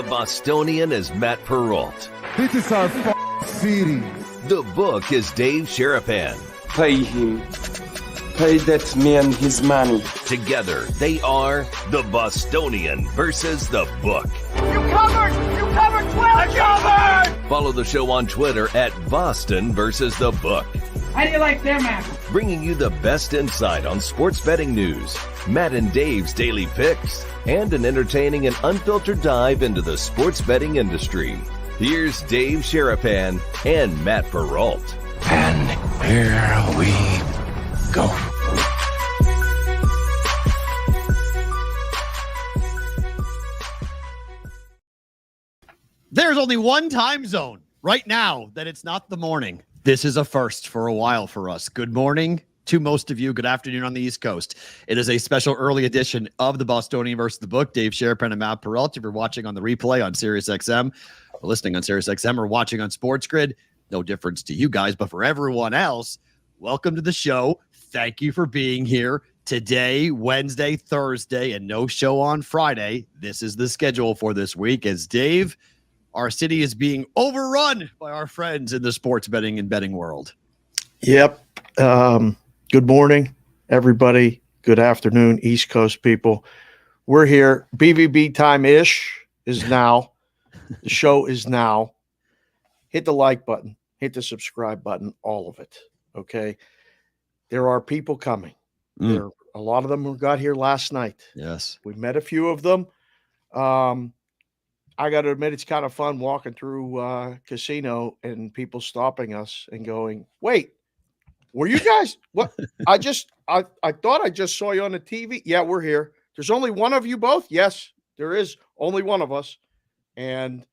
The Bostonian is Matt Perrault. This is our city. The book is Dave Sharapan. Pay him. Pay that man his money. Together, they are The Bostonian versus The Book. You covered! You covered 12! I covered! Follow the show on Twitter at Boston versus The Book. How do you like them apples? Bringing you the best insight on sports betting news, Matt and Dave's daily picks, and an entertaining and unfiltered dive into the sports betting industry. Here's Dave Sharapan and Matt Perrault. And here we go. There's only one time zone right now that it's not the morning. This is a first for a while for us. Good morning to most of you. Good afternoon on the East Coast. It is a special early edition of the Bostonian versus the Book. Dave Sharapan and Matt Perrault. If you're watching on the replay on SiriusXM, or listening on SiriusXM, or watching on Sports Grid, no difference to you guys, but for everyone else, welcome to the show. Thank you for being here today, Wednesday, Thursday, and no show on Friday. This is the schedule for this week. As Dave, our city is being overrun by our friends in the sports betting and betting world. Yep. Good morning, everybody. Good afternoon, East Coast people. We're here. BVB time-ish is now. The show is now. Hit the like button. Hit the subscribe button. All of it. Okay? There are people coming. There, a lot of them who got here last night. Yes. We met a few of them. I got to admit, it's kind of fun walking through casino and people stopping us and going, wait, were you guys? What? I thought I just saw you on the TV. Yeah, we're here. There's only one of you both. Yes, there is only one of us. And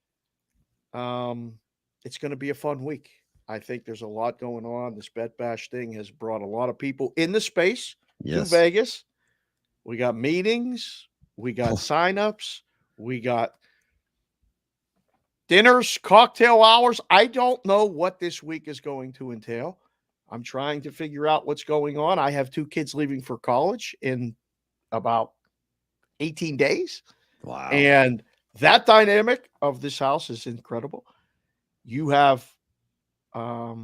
it's going to be a fun week. I think there's a lot going on. This Bet Bash thing has brought a lot of people in the space to Vegas. We got meetings. We got signups. We got dinners, cocktail hours. I don't know what this week is going to entail. I'm trying to figure out what's going on. I have two kids leaving for college in about 18 days. Wow. And that dynamic of this house is incredible. You have a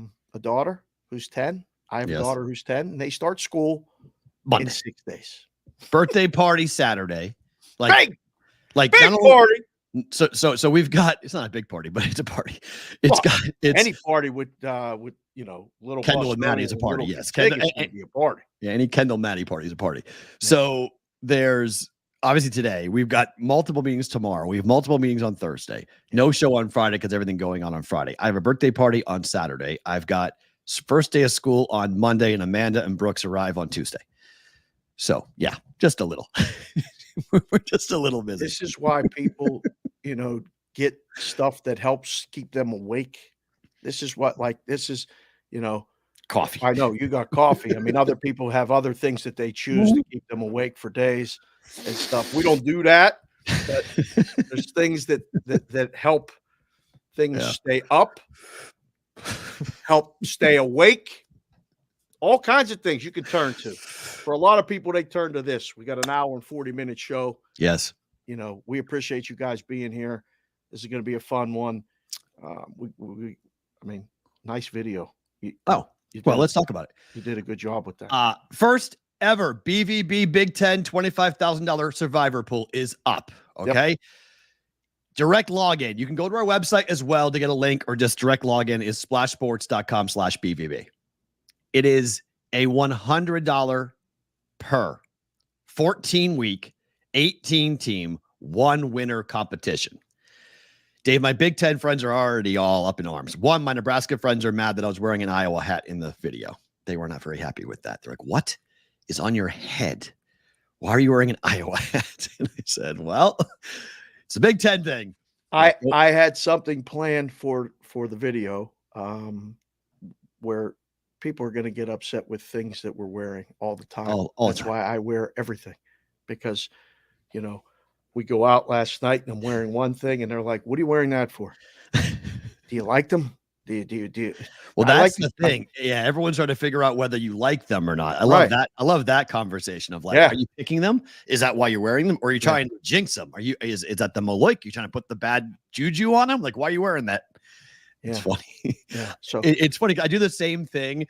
daughter who's 10. I have a daughter who's 10, and they start school Monday. In 6 days. Birthday party Saturday. Big party. So we've got, it's not a big party, but it's a party. It's any party with little Kendall and Maddie is a party. Yes. Kendall would be a party. Yeah. Any Kendall Maddie party is a party. So there's obviously today we've got multiple meetings tomorrow. We have multiple meetings on Thursday, no show on Friday because everything going on Friday. I have a birthday party on Saturday. I've got first day of school on Monday, and Amanda and Brooks arrive on Tuesday. So yeah, just a little, we're just a little busy. This is why people, get stuff that helps keep them awake. This is what, coffee. I know you got coffee. I mean, other people have other things that they choose to keep them awake for days and stuff. We don't do that. But there's things that help things stay up, help stay awake. All kinds of things you can turn to. For a lot of people, they turn to this. We got an hour and 40-minute show. Yes. We appreciate you guys being here. This is going to be a fun one. Nice video. Let's talk about it. You did a good job with that. First ever BVB Big Ten $25,000 survivor pool is up. Okay. Yep. Direct login. You can go to our website as well to get a link, or just direct login is splashsports.com/BVB. It is a $100 per 14-week, 18-team, one winner competition. Dave, my Big Ten friends are already all up in arms. One, my Nebraska friends are mad that I was wearing an Iowa hat in the video. They were not very happy with that. They're like, what is on your head? Why are you wearing an Iowa hat? And I said, well, it's a Big Ten thing. I had something planned for the video where people are going to get upset with things that we're wearing all the time. That's why I wear everything, because, we go out last night and I'm wearing one thing and they're like, what are you wearing that for? Do you like them? Well, I that's like the thing. Yeah, everyone's trying to figure out whether you like them or not. I Right. love that. I love that conversation of like, Yeah. are you picking them? Is that why you're wearing them? Or are you Yeah. trying to jinx them? Is that the Maloik? You trying to put the bad juju on them? Like, why are you wearing that? It's Yeah. funny. Yeah. So It's funny. I do the same thing.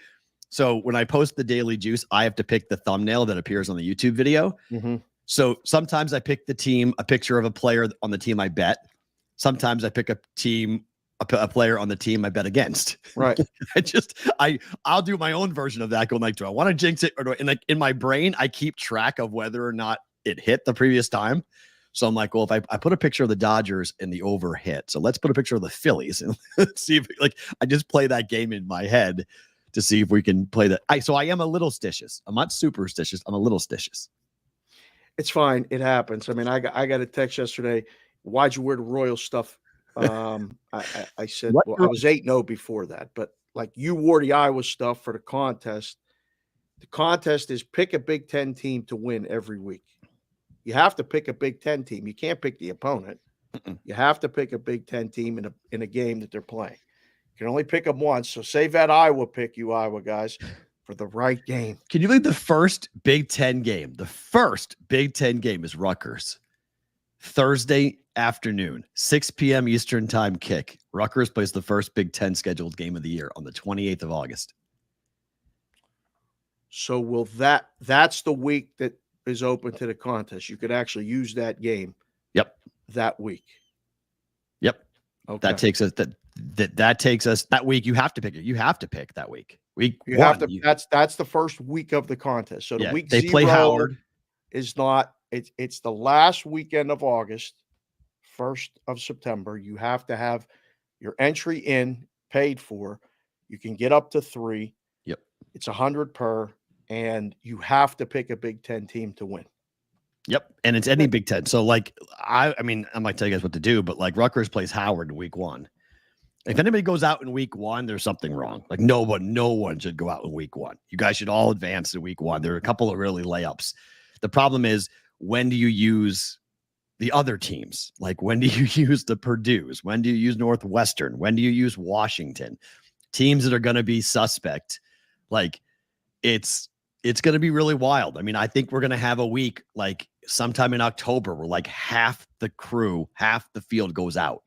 So when I post the Daily Juice, I have to pick the thumbnail that appears on the YouTube video. mhm. So sometimes I pick the team, a picture of a player on the team I bet. Sometimes I pick a player on the team I bet against. Right. I'll do my own version of that. Going like, do I want to jinx it, or do I, and like in my brain, I keep track of whether or not it hit the previous time. So I'm like, well, if I put a picture of the Dodgers and the over hit, so let's put a picture of the Phillies and see if like I just play that game in my head to see if we can play that. So I am a little stitious. I'm not superstitious. I'm a little stitious. It's fine. It happens. I mean, I got a text yesterday. Why'd you wear the Royal stuff? I said, What? well, I was 8-0 before that, but like you wore the Iowa stuff for the contest. The contest is pick a Big Ten team to win every week. You have to pick a Big Ten team. You can't pick the opponent. You have to pick a Big Ten team in a game that they're playing. You can only pick them once. So save that Iowa pick, you Iowa guys, for the right game. Can you believe the first Big Ten game? The first Big Ten game is Rutgers. Thursday afternoon, 6 p.m. Eastern time kick. Rutgers plays the first Big Ten scheduled game of the year on the 28th of August. So that's the week that is open to the contest. You could actually use that game. Yep. That week. Yep. Okay. That takes us that takes us that week. You have to pick it. You have to pick that week. Week You one. have to. That's the first week of the contest. So the week they 0 play Howard. is not. It's the last weekend of August, 1st of September. You have to have your entry in paid for. You can get up to 3. Yep. It's 100 per, and you have to pick a Big Ten team to win. Yep. And it's any Big Ten. So like I mean, I might tell you guys what to do, but like Rutgers plays Howard in week 1. If anybody goes out in week 1, there's something wrong. Like no one should go out in week 1. You guys should all advance in week 1. There are a couple of really layups. The problem is, when do you use the other teams? Like when do you use the Purdue's? When do you use Northwestern? When do you use Washington? Teams that are going to be suspect. Like it's going to be really wild. I mean, I think we're going to have a week like sometime in October where like half the crew, half the field goes out.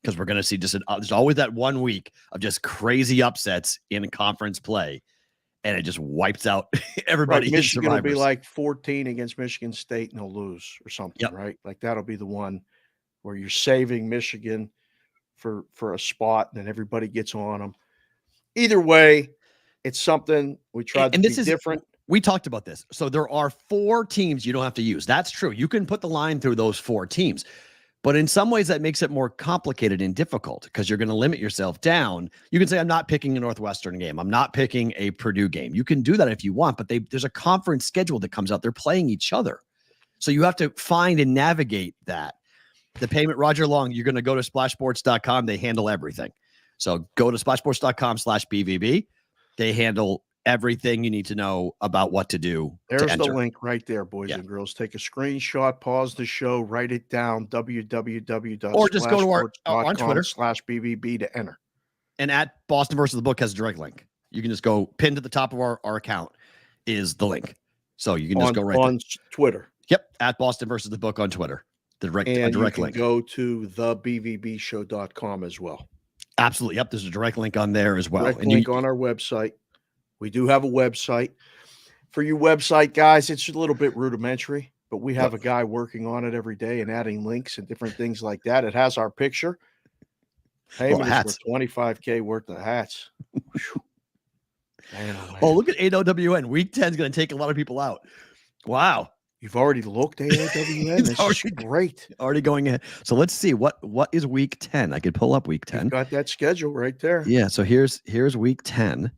Because we're going to see there's always that 1 week of just crazy upsets in conference play, and it just wipes out everybody. Right. Michigan will be like 14 against Michigan State and they'll lose or something, right? Like that'll be the one where you're saving Michigan for a spot, and then everybody gets on them. Either way, it's something we tried to be different. We talked about this. So there are 4 teams you don't have to use. That's true. You can put the line through those 4 teams. But in some ways, that makes it more complicated and difficult because you're going to limit yourself down. You can say, I'm not picking a Northwestern game. I'm not picking a Purdue game. You can do that if you want, but there's a conference schedule that comes out. They're playing each other. So you have to find and navigate that. The payment, Roger Long, you're going to go to splashsports.com. They handle everything. So go to splashsports.com/BVB. They handle everything you need to know about what to do. There's the link right there, boys and girls. Take a screenshot, pause the show, write it down, www. Or just go to our on Twitter /BVB to enter. And at Boston versus the book has a direct link. You can just go pinned to the top of our account is the link. So you can just go right on Twitter. Yep. At Boston versus the book on Twitter. The direct link. Go to thebvbshow.com as well. Absolutely. Yep. There's a direct link on there as well. Direct link on our website. We do have a website. For you website guys, it's a little bit rudimentary, but we have a guy working on it every day and adding links and different things like that. It has our picture. Payment is for $25K worth of hats. Man, oh, look at AOWN. Week 10 is going to take a lot of people out. Wow. You've already looked at AOWN? This is great. Already going ahead. So let's see. What is week 10? I could pull up week 10. You've got that schedule right there. Yeah. So here's week 10.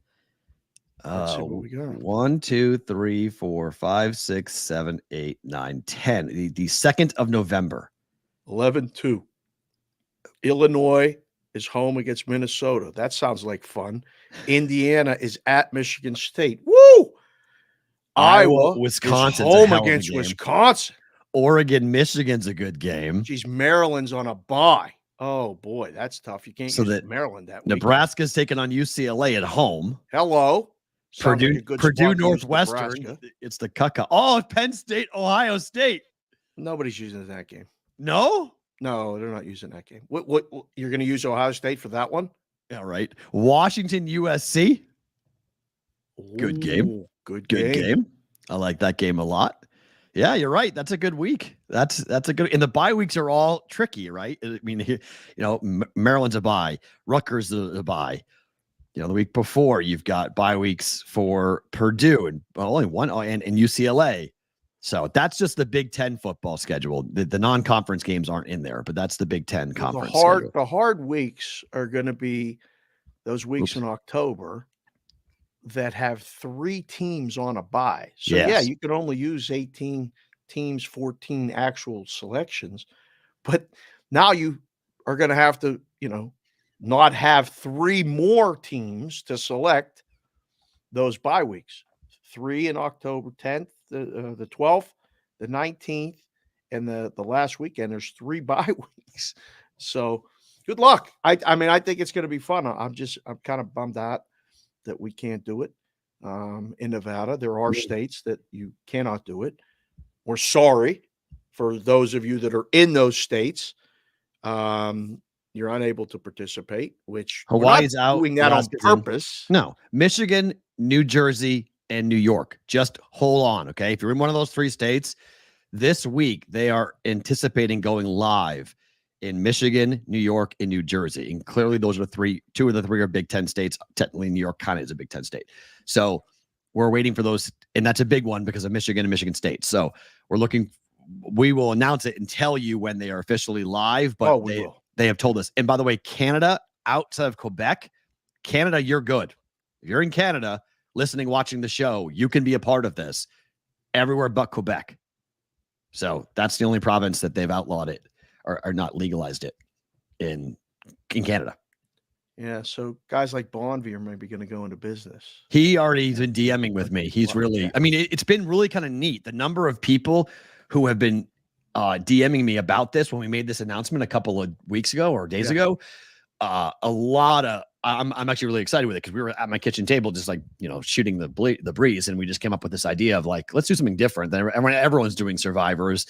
Let's see what we got. 1, 2, 3, 4, 5, 6, 7, 8, 9, 10. The 2nd of November. 11-2. Illinois is home against Minnesota. That sounds like fun. Indiana is at Michigan State. Woo! Iowa, Wisconsin, home against Wisconsin. Oregon, Michigan's a good game. Geez, Maryland's on a bye. Oh boy, that's tough. You can't So use that Maryland that week. Nebraska's taking on UCLA at home. Hello. Sounds Purdue, like a good Purdue spot to use Northwestern. Nebraska. It's the Cucka. Oh, Penn State, Ohio State. Nobody's using that game. No? No, they're not using that game. What you're going to use Ohio State for that one? Yeah, right. Washington, USC. Good game. Ooh, good game. I like that game a lot. Yeah, you're right. That's a good week. That's a good. And the bye weeks are all tricky, right? I mean, Maryland's a bye. Rutgers a bye. The week before you've got bye weeks for Purdue and only one and UCLA. So that's just the Big Ten football schedule. The non-conference games aren't in there, but that's the Big Ten conference. The hard weeks are going to be those weeks in October that have 3 teams on a bye. So yeah, you can only use 18 teams, 14 actual selections, but now you are going to have to, not have 3 more teams to select those bye weeks. 3 in October 10th, the 12th, the 19th, and the last weekend. There's 3 bye weeks. So good luck. I mean, I think it's going to be fun. I'm kind of bummed out that we can't do it in Nevada. There are states that you cannot do it. We're sorry for those of you that are in those states. You're unable to participate, which Hawaii's out. Doing that on purpose. No, Michigan, New Jersey, and New York. Just hold on, okay? If you're in one of those 3 states, this week they are anticipating going live in Michigan, New York, and New Jersey. And clearly those are 2 of the 3 are Big Ten states. Technically, New York kind of is a Big Ten state. So we're waiting for those, and that's a big one because of Michigan and Michigan State. So we will announce it and tell you when they are officially live, but they have told us. And by the way, Canada, outside of Quebec, Canada, you're good. If you're in Canada listening, watching the show, you can be a part of this everywhere but Quebec. So that's the only province that they've outlawed it or not legalized it in Canada. Yeah, so guys like Bonvie are maybe going to go into business. He already been DMing with me. He's really, I mean, it's been really kind of neat. The number of people who have been DMing me about this when we made this announcement a couple of weeks ago or days ago, a lot of, I'm actually really excited with it because we were at my kitchen table just like, shooting the breeze, and we just came up with this idea of like, let's do something different. Then everyone's doing survivors.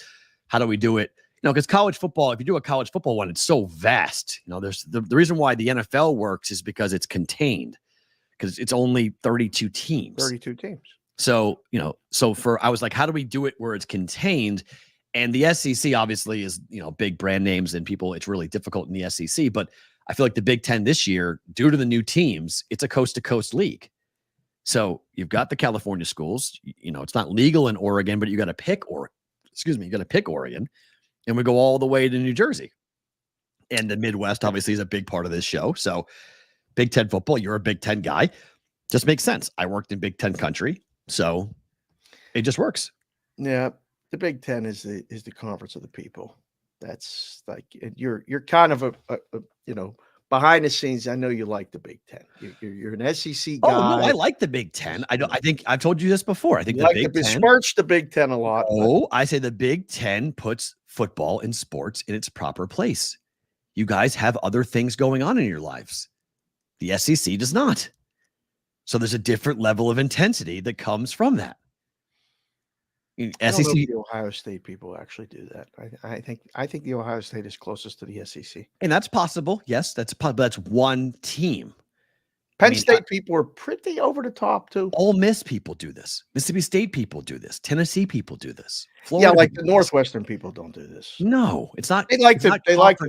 How do we do it? Because college football, if you do a college football one, it's so vast. There's the reason why the NFL works is because it's contained, because it's only 32 teams. 32 teams. So, I was like, how do we do it where it's contained? And the SEC obviously is, big brand names and people, it's really difficult in the SEC. But I feel like the Big Ten this year, due to the new teams, it's a coast to coast league. So you've got the California schools, it's not legal in Oregon, but you got to pick Oregon. And we go all the way to New Jersey. And the Midwest obviously is a big part of this show. So Big Ten football, you're a Big Ten guy. Just makes sense. I worked in Big Ten country. So it just works. Yeah. The Big Ten is the conference of the people. That's like, you're kind of a behind the scenes. I know you like the Big Ten. You're an SEC guy. Oh no, I like the Big Ten. I think I've told you this before. I think you besmirch the Big Ten a lot. Oh, I say the Big Ten puts football and sports in its proper place. You guys have other things going on in your lives. The SEC does not. So there's a different level of intensity that comes from that. I don't know if the Ohio State people actually do that. I think the Ohio State is closest to the SEC, and that's possible. Yes, that's one team. Penn State people are pretty over the top too. Ole Miss people do this. Mississippi State people do this. Tennessee people do this. Florida like the Northwestern people don't do this. No, it's not. They like to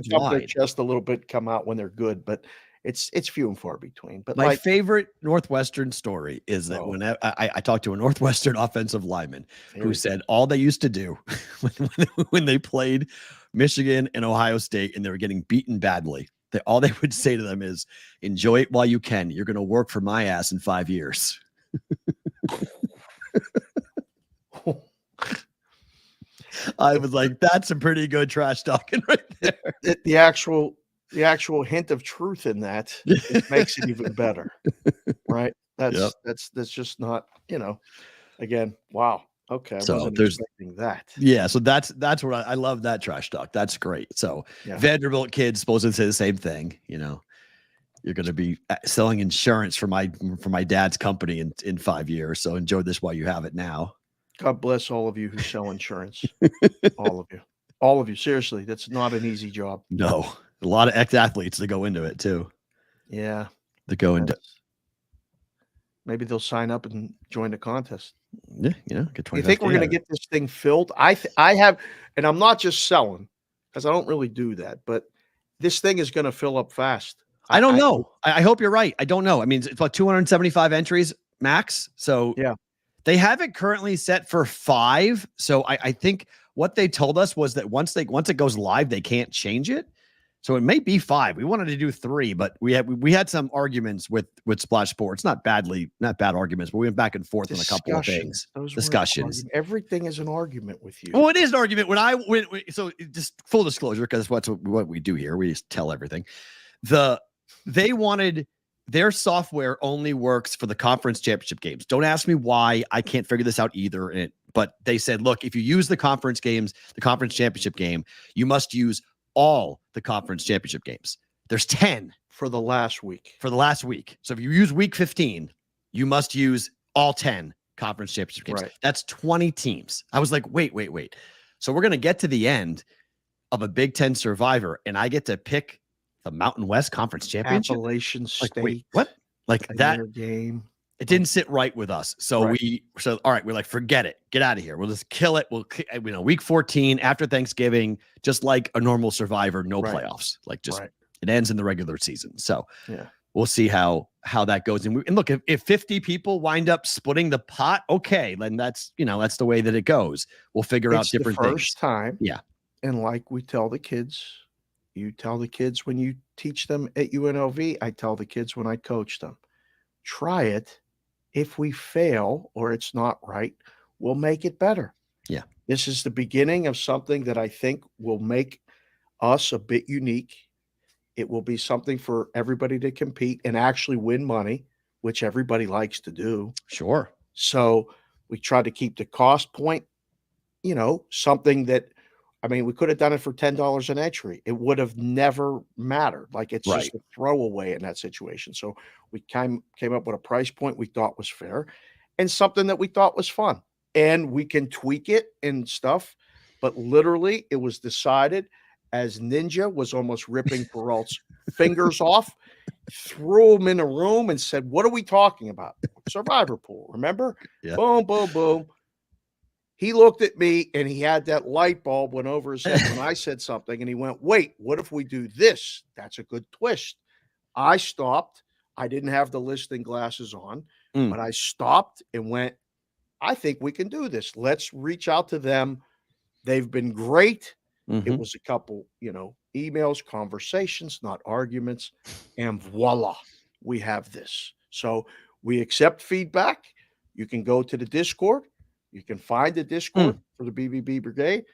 dump their chest a little bit, come out when they're good, but it's few and far between. But my favorite Northwestern story is that when I talked to a Northwestern offensive lineman who said all they used to do when they played Michigan and Ohio State and they were getting beaten badly, all they would say to them is, enjoy it while you can. You're going to work for my ass in 5 years. I was like, that's a pretty good trash talking right there. The actual hint of truth in that makes it even better, right? That's just not, again, wow. Okay, I So wasn't there's expecting that. yeah, so that's what I love that trash talk. That's great. So Yeah. Vanderbilt kids supposed to say the same thing. You're going to be selling insurance for my dad's company in 5 years. So enjoy this while you have it now. God bless all of you who sell insurance. All of you. All of you. Seriously, that's not an easy job. No, a lot of ex-athletes that go into it too. Yeah. That go into maybe they'll sign up and join the contest. yeah, get 25. You think we're going to get this thing filled? I have, and I'm not just selling because I don't really do that, but this thing is going to fill up fast. I don't know. I hope you're right. I don't know. I mean, it's about 275 entries max. So yeah, they have it currently set for 5. So I think what they told us was that once it goes live, they can't change it. So it may be 5. We wanted to do 3, but we had some arguments with Splash Sports. Not bad arguments, but we went back and forth on a couple of things. Discussions. Everything is an argument with you. Well, it is an argument. So just full disclosure, because that's what we do here. We just tell everything. They wanted their software only works for the conference championship games. Don't ask me why. I can't figure this out either. But they said, look, if you use the conference games, the conference championship game, you must use all the conference championship games. There's 10 for the last week. So if you use week 15, you must all 10 conference championship games. Right. That's 20 teams. I was like, wait. So we're going to get to the end of a Big Ten Survivor, and I get to pick the Mountain West Conference Championship. Appalachian State. Wait, what? Like that game. It didn't sit right with us. So all right, we're like, forget it. Get out of here. We'll just kill it. Week 14 after Thanksgiving, just like a normal Survivor, no playoffs. Like it ends in the regular season. So we'll see how that goes. And look, if 50 people wind up splitting the pot, okay, then that's the way that it goes. We'll figure out different things. First time. Yeah. And like we tell the kids, you tell the kids when you teach them at UNLV, I tell the kids when I coach them, try it. If we fail or it's not right, we'll make it better. Yeah. This is the beginning of something that I think will make us a bit unique. It will be something for everybody to compete and actually win money, which everybody likes to do. Sure. So we try to keep the cost point, something that, we could have done it for $10 an entry. It would have never mattered. Like it's just a throwaway in that situation. So we came up with a price point we thought was fair and something that we thought was fun. And we can tweak it and stuff. But literally, it was decided as Ninja was almost ripping Perrault's fingers off, threw him in a room and said, what are we talking about? Survivor pool, remember? Yeah. Boom, boom, boom. He looked at me and he had that light bulb went over his head when I said something. And he went, wait, what if we do this? That's a good twist. I stopped. I didn't have the listening glasses on, but I stopped and went, I think we can do this. Let's reach out to them. They've been great. Mm-hmm. It was a couple, emails, conversations, not arguments. And voila, we have this. So we accept feedback. You can go to the Discord. You can find the Discord for the BVB Brigade.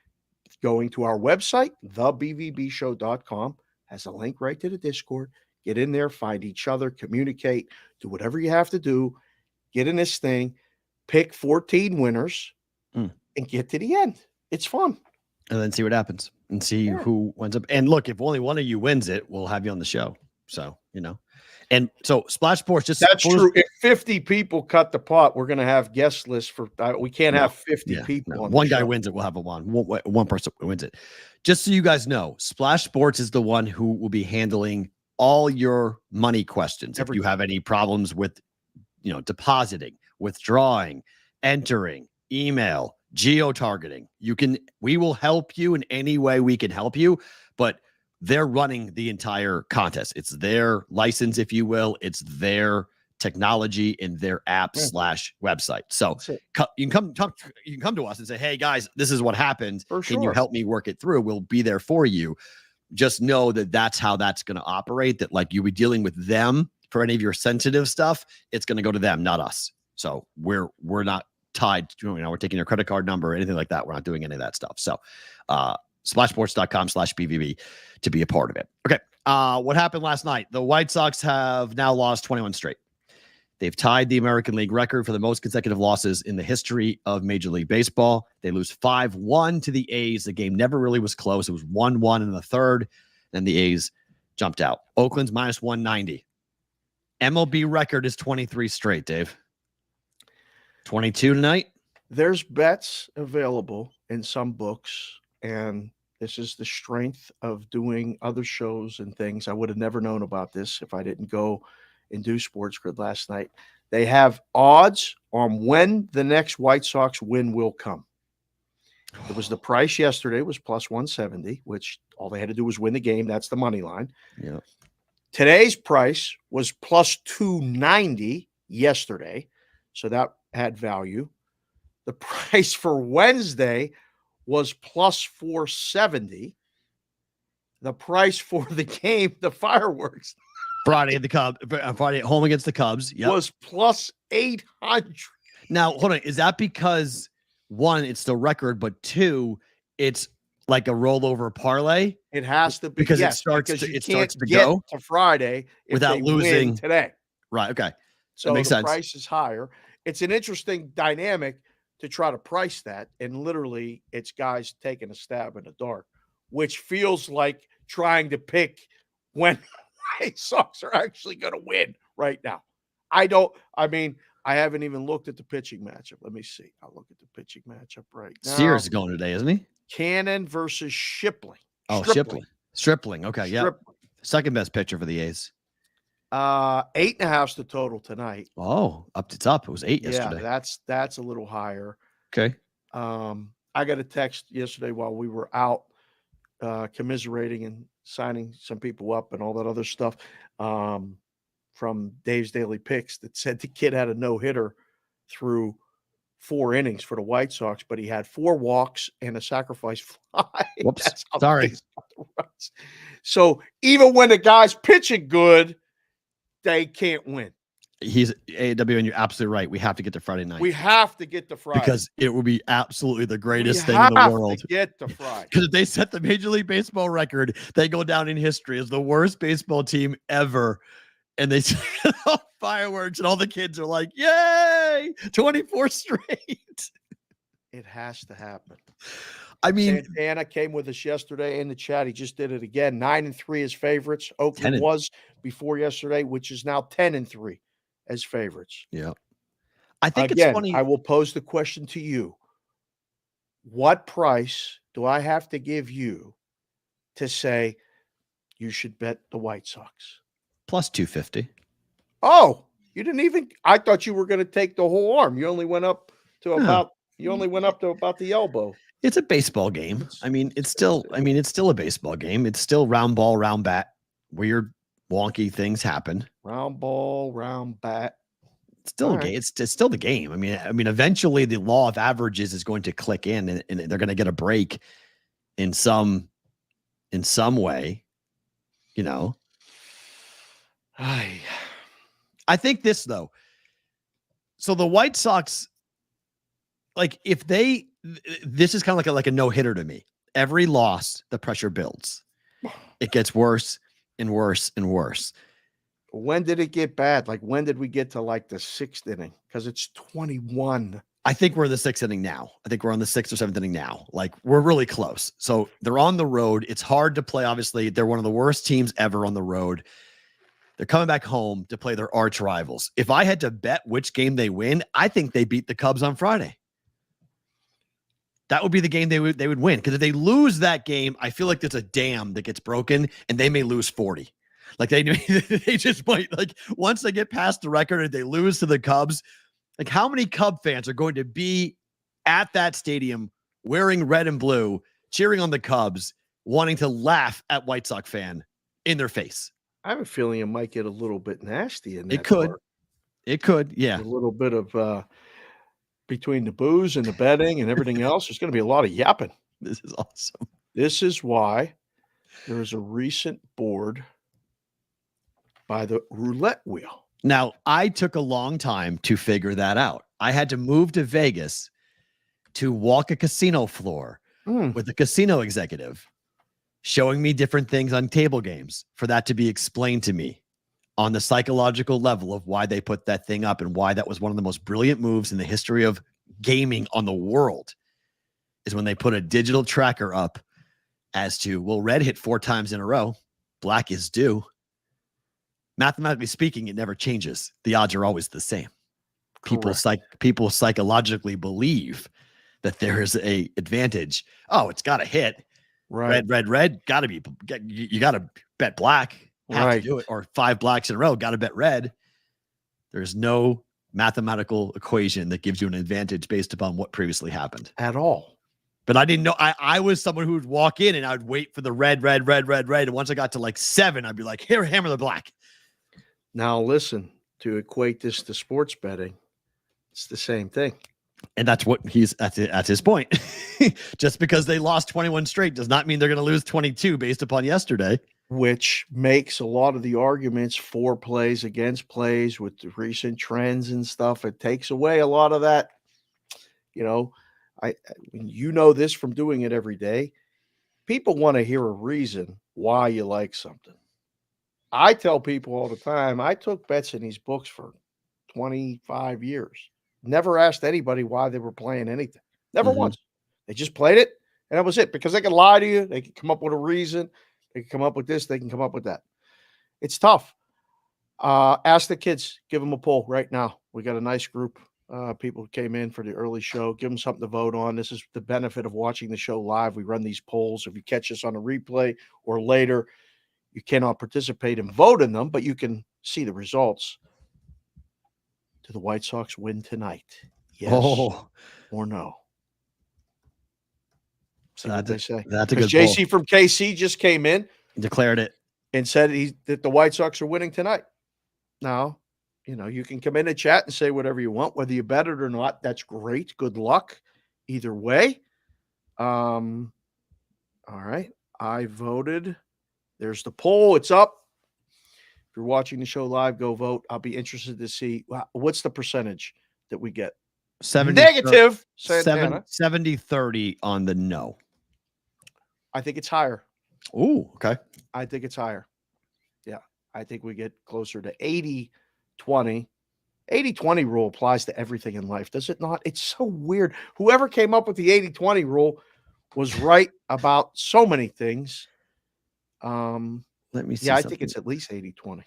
Going to our website, thebvbshow.com, has a link right to the Discord. Get in there, find each other, communicate, do whatever you have to do. Get in this thing, pick 14 winners, and get to the end. It's fun. And then see what happens and see who wins up. And look, if only one of you wins it, we'll have you on the show. So, And so Splash Sports that's true. If 50 people cut the pot, we're going to have guest lists for we can't have 50 people. No. One guy wins it. We'll have one person wins it. Just so you guys know, Splash Sports is the one who will be handling all your money questions. If you have any problems with, depositing, withdrawing, entering, email, geo-targeting, we will help you in any way we can help you, but they're running the entire contest. It's their license, if you will. It's their technology in their app / website. So you can come to us and say, hey guys, this is what happened. Can you help me work it through? We'll be there for you. Just know that that's how that's going to operate, that like you'll be dealing with them for any of your sensitive stuff. It's going to go to them, not us. So we're not tied to, we're taking your credit card number or anything like that. We're not doing any of that stuff. So, splashsports.com/BVB to be a part of it. Okay. What happened last night? The White Sox have now lost 21 straight. They've tied the American League record for the most consecutive losses in the history of Major League Baseball. They lose 5-1 to the A's. The game never really was close. It was 1-1 in the third, and the A's jumped out. Oakland's minus 190. MLB record is 23 straight, Dave. 22 tonight. There's bets available in some books, and this is the strength of doing other shows and things. I would have never known about this if I didn't go and do Sports Grid last night. They have odds on when the next White Sox win will come. It was the price yesterday was plus 170, which all they had to do was win the game. That's the money line. Yeah. Today's price was plus 290 yesterday, so that had value. The price for Wednesday was plus 470. The price for the game, the fireworks, Friday at home against the Cubs. Yep. was plus 800. Now, hold on. Is that because, one, it's the record, but two, it's like a rollover parlay? It has to be because yes, it starts because to, you it can't starts to get go to Friday if without they losing win today. Right. Okay. So that makes the sense. price is higher. It's an interesting dynamic to try to price that. And literally, it's guys taking a stab in the dark, which feels like trying to pick when White Sox are actually going to win right now. I haven't even looked at the pitching matchup. Let me see. I'll look at the pitching matchup right now. Sears is going today, isn't he? Cannon versus Shipley. Oh, Stripling. Okay. Yeah. Stripling. Second best pitcher for the A's. 8.5's the total tonight. Oh, it's up. It was 8 yesterday. Yeah, that's a little higher. Okay. I got a text yesterday while we were out commiserating and signing some people up and all that other stuff from Dave's Daily Picks that said the kid had a no-hitter through 4 innings for the White Sox, but he had 4 walks and a sacrifice fly. Whoops. Sorry. So even when the guy's pitching good, they can't win. He's AW, and you're absolutely right. We have to get to Friday night. We have to get to Friday because it will be absolutely the greatest thing in the world. To get to Friday. Because if they set the Major League Baseball record, they go down in history as the worst baseball team ever. And they set off fireworks, and all the kids are like, "Yay! 24 straight." It has to happen. I mean, Santana came with us yesterday in the chat. He just did it again. 9-3 as favorites. Oakland was before yesterday, which is now 10-3 as favorites. Yeah. I think again, it's funny. I will pose the question to you. What price do I have to give you to say you should bet the White Sox? Plus 250. Oh, you didn't even. I thought you were going to take the whole arm. You only went up to about. You only went up to about the elbow. It's a baseball game. It's still a baseball game. It's still round ball, round bat. Weird, wonky things happen. Round ball, round bat. It's still a game. It's still the game. Eventually the law of averages is going to click in, and they're going to get a break in some way. You know. I think this though. So the White Sox, this is kind of like a no-hitter to me. Every loss, the pressure builds. It gets worse and worse and worse. When did it get bad? When did we get to the 6th inning? Because it's 21. I think we're in the 6th inning now. I think we're on the 6th or 7th inning now. We're really close. So they're on the road. It's hard to play. Obviously, they're one of the worst teams ever on the road. They're coming back home to play their arch rivals. If I had to bet which game they win, I think they beat the Cubs on Friday. That would be the game they would win. Because if they lose that game, I feel like there's a dam that gets broken and they may lose 40. They just might, once they get past the record and they lose to the Cubs, how many Cub fans are going to be at that stadium wearing red and blue, cheering on the Cubs, wanting to laugh at White Sox fan in their face? I have a feeling it might get a little bit nasty in that. It could. Yeah. A little bit of between the booze and the betting and everything else. There's going to be a lot of yapping. This is awesome. This is why there is a recent board by the roulette wheel. Now, I took a long time to figure that out. I had to move to Vegas to walk a casino floor with a casino executive showing me different things on table games for that to be explained to me on the psychological level of why they put that thing up and why that was one of the most brilliant moves in the history of gaming on the world is when they put a digital tracker up as to, well, red hit 4 times in a row. Black is due. Mathematically speaking, it never changes. The odds are always the same. People psychologically believe that there is a advantage. Oh, it's got to hit. Right. Red. Got to be. You got to bet black. Have to do it. Or 5 blacks in a row. Got to bet red. There's no mathematical equation that gives you an advantage based upon what previously happened at all. But I didn't know. I was someone who would walk in and I would wait for the red. And once I got to like 7, I'd be like, here, hammer the black. Now listen, to equate this to sports betting, it's the same thing. And that's what that's his point. Just because they lost 21 straight does not mean they're going to lose 22 based upon yesterday. Which makes a lot of the arguments for plays against plays with the recent trends and stuff. It takes away a lot of that. This from doing it every day. People want to hear a reason why you like something. I tell people all the time, I took bets in these books for 25 years. Never asked anybody why they were playing anything. Never once. They just played it, and that was it. Because they can lie to you. They can come up with a reason. They can come up with this. They can come up with that. It's tough. Ask the kids. Give them a poll right now. We got a nice group. People who came in for the early show. Give them something to vote on. This is the benefit of watching the show live. We run these polls. If you catch us on a replay or later, you cannot participate and vote in them, but you can see the results. Do the White Sox win tonight? Yes or no? See what they say. That's a good JC from KC just came in. Declared it. And said that the White Sox are winning tonight. Now, you can come in and chat and say whatever you want, whether you bet it or not. That's great. Good luck. Either way. All right. I voted. There's the poll. It's up. If you're watching the show live, go vote. I'll be interested to see what's the percentage that we get. 70, negative. 70-30 on the no. I think it's higher. Oh, okay. I think it's higher. Yeah. I think we get closer to 80-20. 80-20 rule applies to everything in life, does it not? It's so weird. Whoever came up with the 80-20 rule was right about so many things. Let me see. Yeah, I think it's at least 80-20.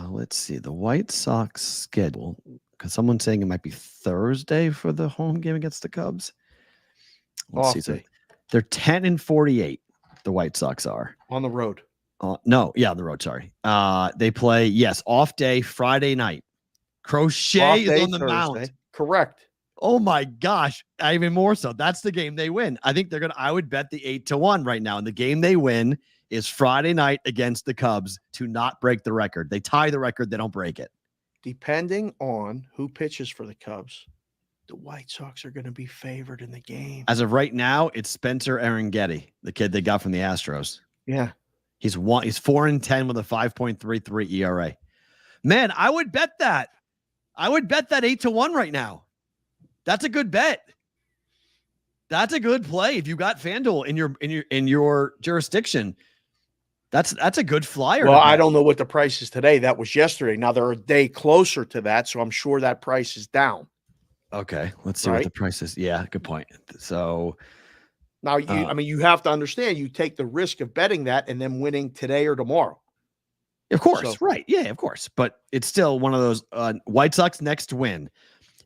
Let's see. The White Sox schedule, because someone's saying it might be Thursday for the home game against the Cubs. Let's see. So they're 10-48. The White Sox are on the road. On the road. Sorry. They play off day Friday night. Crochet is on the mound. Correct. Oh my gosh. Even more so. That's the game they win. I think I would bet the 8-1 right now. And the game they win is Friday night against the Cubs to not break the record. They tie the record. They don't break it. Depending on who pitches for the Cubs, the White Sox are going to be favored in the game. As of right now, it's Spencer Arangetti, the kid they got from the Astros. Yeah. He's 4-10 with a 5.33 ERA. Man, I would bet that. I would bet that 8-1 right now. That's a good bet. That's a good play. If you got FanDuel in your jurisdiction, that's a good flyer. Well, I don't know what the price is today. That was yesterday. Now they're a day closer to that, so I'm sure that price is down. Okay, let's see what the price is. Yeah, good point. So now you have to understand, you take the risk of betting that and then winning today or tomorrow. Of course, right. Yeah, of course. But it's still one of those White Sox next win.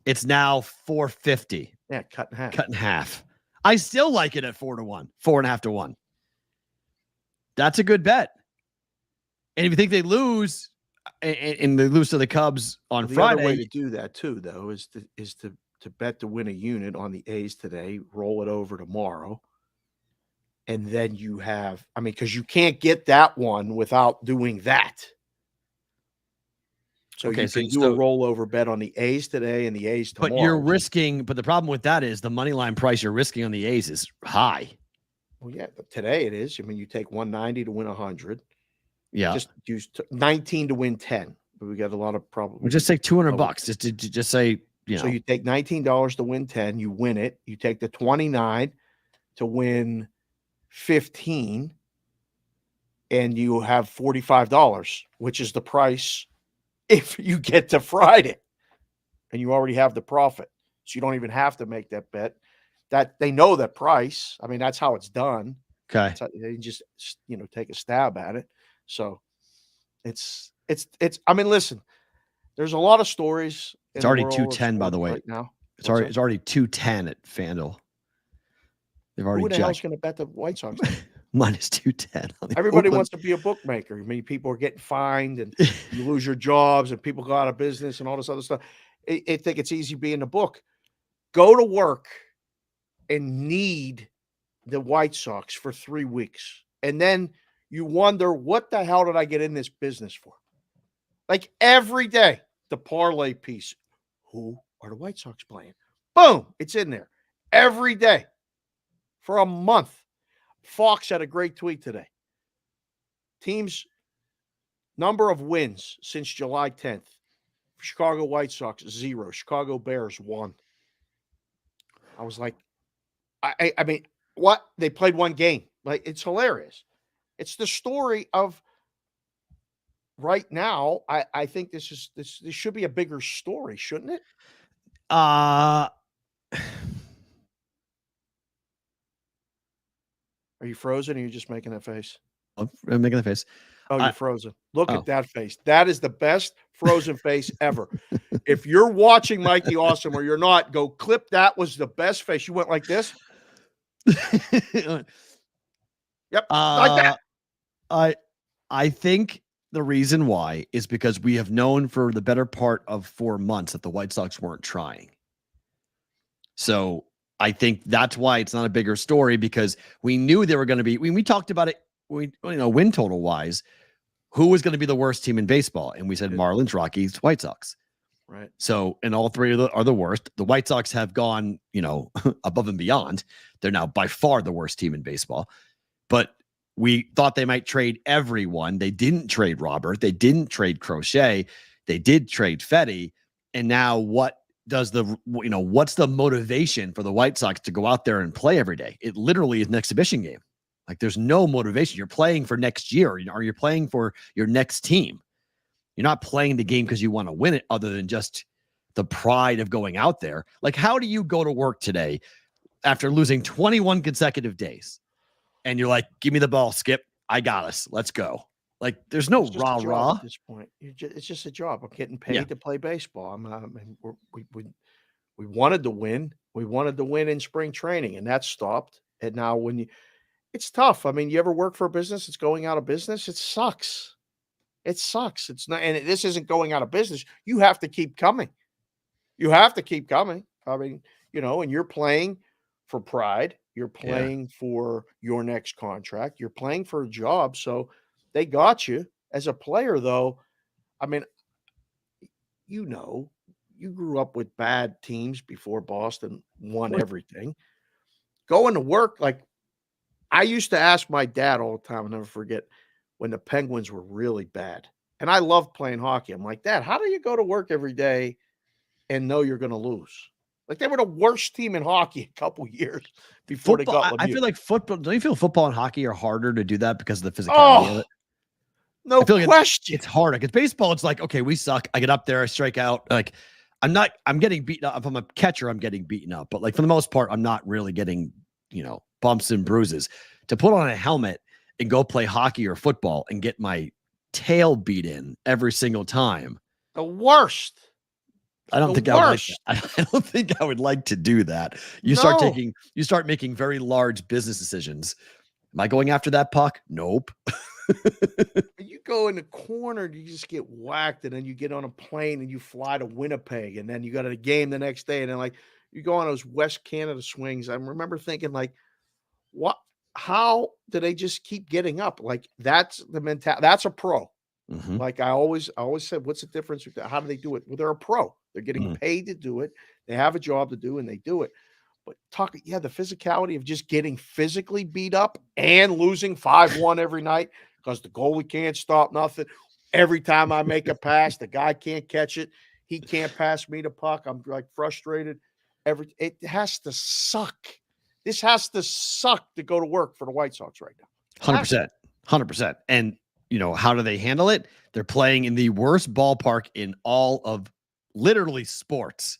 It's now 450. Yeah, cut in half. I still like it at 4-1, 4.5-1. That's a good bet. And if you think they lose and they lose to the Cubs on Friday, the other way to do that too, though, is to bet to win a unit on the A's today, roll it over tomorrow, and then you have, because you can't get that one without doing that. So you can do a rollover bet on the A's today and the A's tomorrow. But you're risking. But the problem with that is the money line price you're risking on the A's is high. Well, yeah, but today it is. You take 190 to win 100. Yeah, just use 19 to win 10. But we got a lot of problems. We just take $200. Just say So you take $19 to win 10. You win it. You take the 29 to win 15. and you have $45, which is the price if you get to Friday and you already have the profit. So you don't even have to make that bet. That they know that price. I mean, that's how it's done. Okay. They just, take a stab at it. So it's I mean, listen, there's a lot of stories. It's already 210, by the way. Right now. It's already 210 at FanDuel. They've already Who the hell's going to bet the White Sox? Minus 210. Everybody wants to be a bookmaker. I mean, people are getting fined and you lose your jobs and people go out of business and all this other stuff. I think it's easy being a book. Go to work and need the White Sox for 3 weeks. And then you wonder, what the hell did I get in this business for? Like every day, the parlay piece. Who are the White Sox playing? Boom, it's in there. Every day for a month. Fox had a great tweet today. Teams' number of wins since July 10th. Chicago White Sox, 0. Chicago Bears, 1. I was like, I mean, what? They played 1 game. Like, it's hilarious. It's the story of right now. I think this should be a bigger story, shouldn't it? Are you frozen or are you just making that face? I'm making the face. Oh, you're frozen. Look at that face. That is the best frozen face ever. If you're watching Mikey Awesome or you're not, go clip. That was the best face. You went like this. Yep. Like that. I think the reason why is because we have known for the better part of 4 months that the White Sox weren't trying. So I think that's why it's not a bigger story, because we knew they were going to be, when we talked about it, win total wise, who was going to be the worst team in baseball? And we said Marlins, Rockies, White Sox. Right. So, and all three are the worst. The White Sox have gone, above and beyond. They're now by far the worst team in baseball. But we thought they might trade everyone. They didn't trade Robert. They didn't trade Crochet. They did trade Fetty. And now what's the motivation for the White Sox to go out there and play every day? It literally is an exhibition game. Like, there's no motivation. You're playing for next year, or you're playing for your next team. You're not playing the game because you want to win it, other than just the pride of going out there. Like, how do you go to work today after losing 21 consecutive days? And you're like, give me the ball, Skip. I got us. Let's go. Like, there's no rah-rah at this point. It's just a job. I'm getting paid to play baseball. We wanted to win. We wanted to win in spring training, and that stopped. And now it's tough. I mean, you ever work for a business that's going out of business? It sucks. It sucks. It's not, and this isn't going out of business. You have to keep coming. You have to keep coming. I mean, and you're playing for pride. You're playing for your next contract. You're playing for a job. So they got you as a player, though. I mean, you grew up with bad teams before Boston won everything. Going to work, like, I used to ask my dad all the time, I'll never forget, when the Penguins were really bad. And I loved playing hockey. I'm like, Dad, how do you go to work every day and know you're going to lose? Like, they were the worst team in hockey a couple years before football, they got Lemieux. I feel like football. Don't you feel football and hockey are harder to do that because of the physicality of it? No question. It's harder. Because baseball, it's like, okay, we suck. I get up there, I strike out. Like, I'm getting beaten up. If I'm a catcher, I'm getting beaten up. But, like, for the most part, I'm not really getting, bumps and bruises. To put on a helmet and go play hockey or football and get my tail beat in every single time. The worst. I don't think I would like to do that. You start making very large business decisions. Am I going after that puck? Nope. You go in the corner, you just get whacked, and then you get on a plane and you fly to Winnipeg, and then you got a game the next day, and then, like, you go on those West Canada swings. I remember thinking, like, what? How do they just keep getting up? Like, that's the mentality. That's a pro. Mm-hmm. Like, I always said, what's the difference? How do they do it? Well, they're a pro. They're getting paid to do it. They have a job to do, and they do it. But the physicality of just getting physically beat up and losing 5-1 every night because the goalie can't stop nothing. Every time I make a pass, the guy can't catch it. He can't pass me the puck. I'm, like, frustrated. It has to suck. This has to suck to go to work for the White Sox right now. 100%. 100%. And, how do they handle it? They're playing in the worst ballpark in all of literally sports.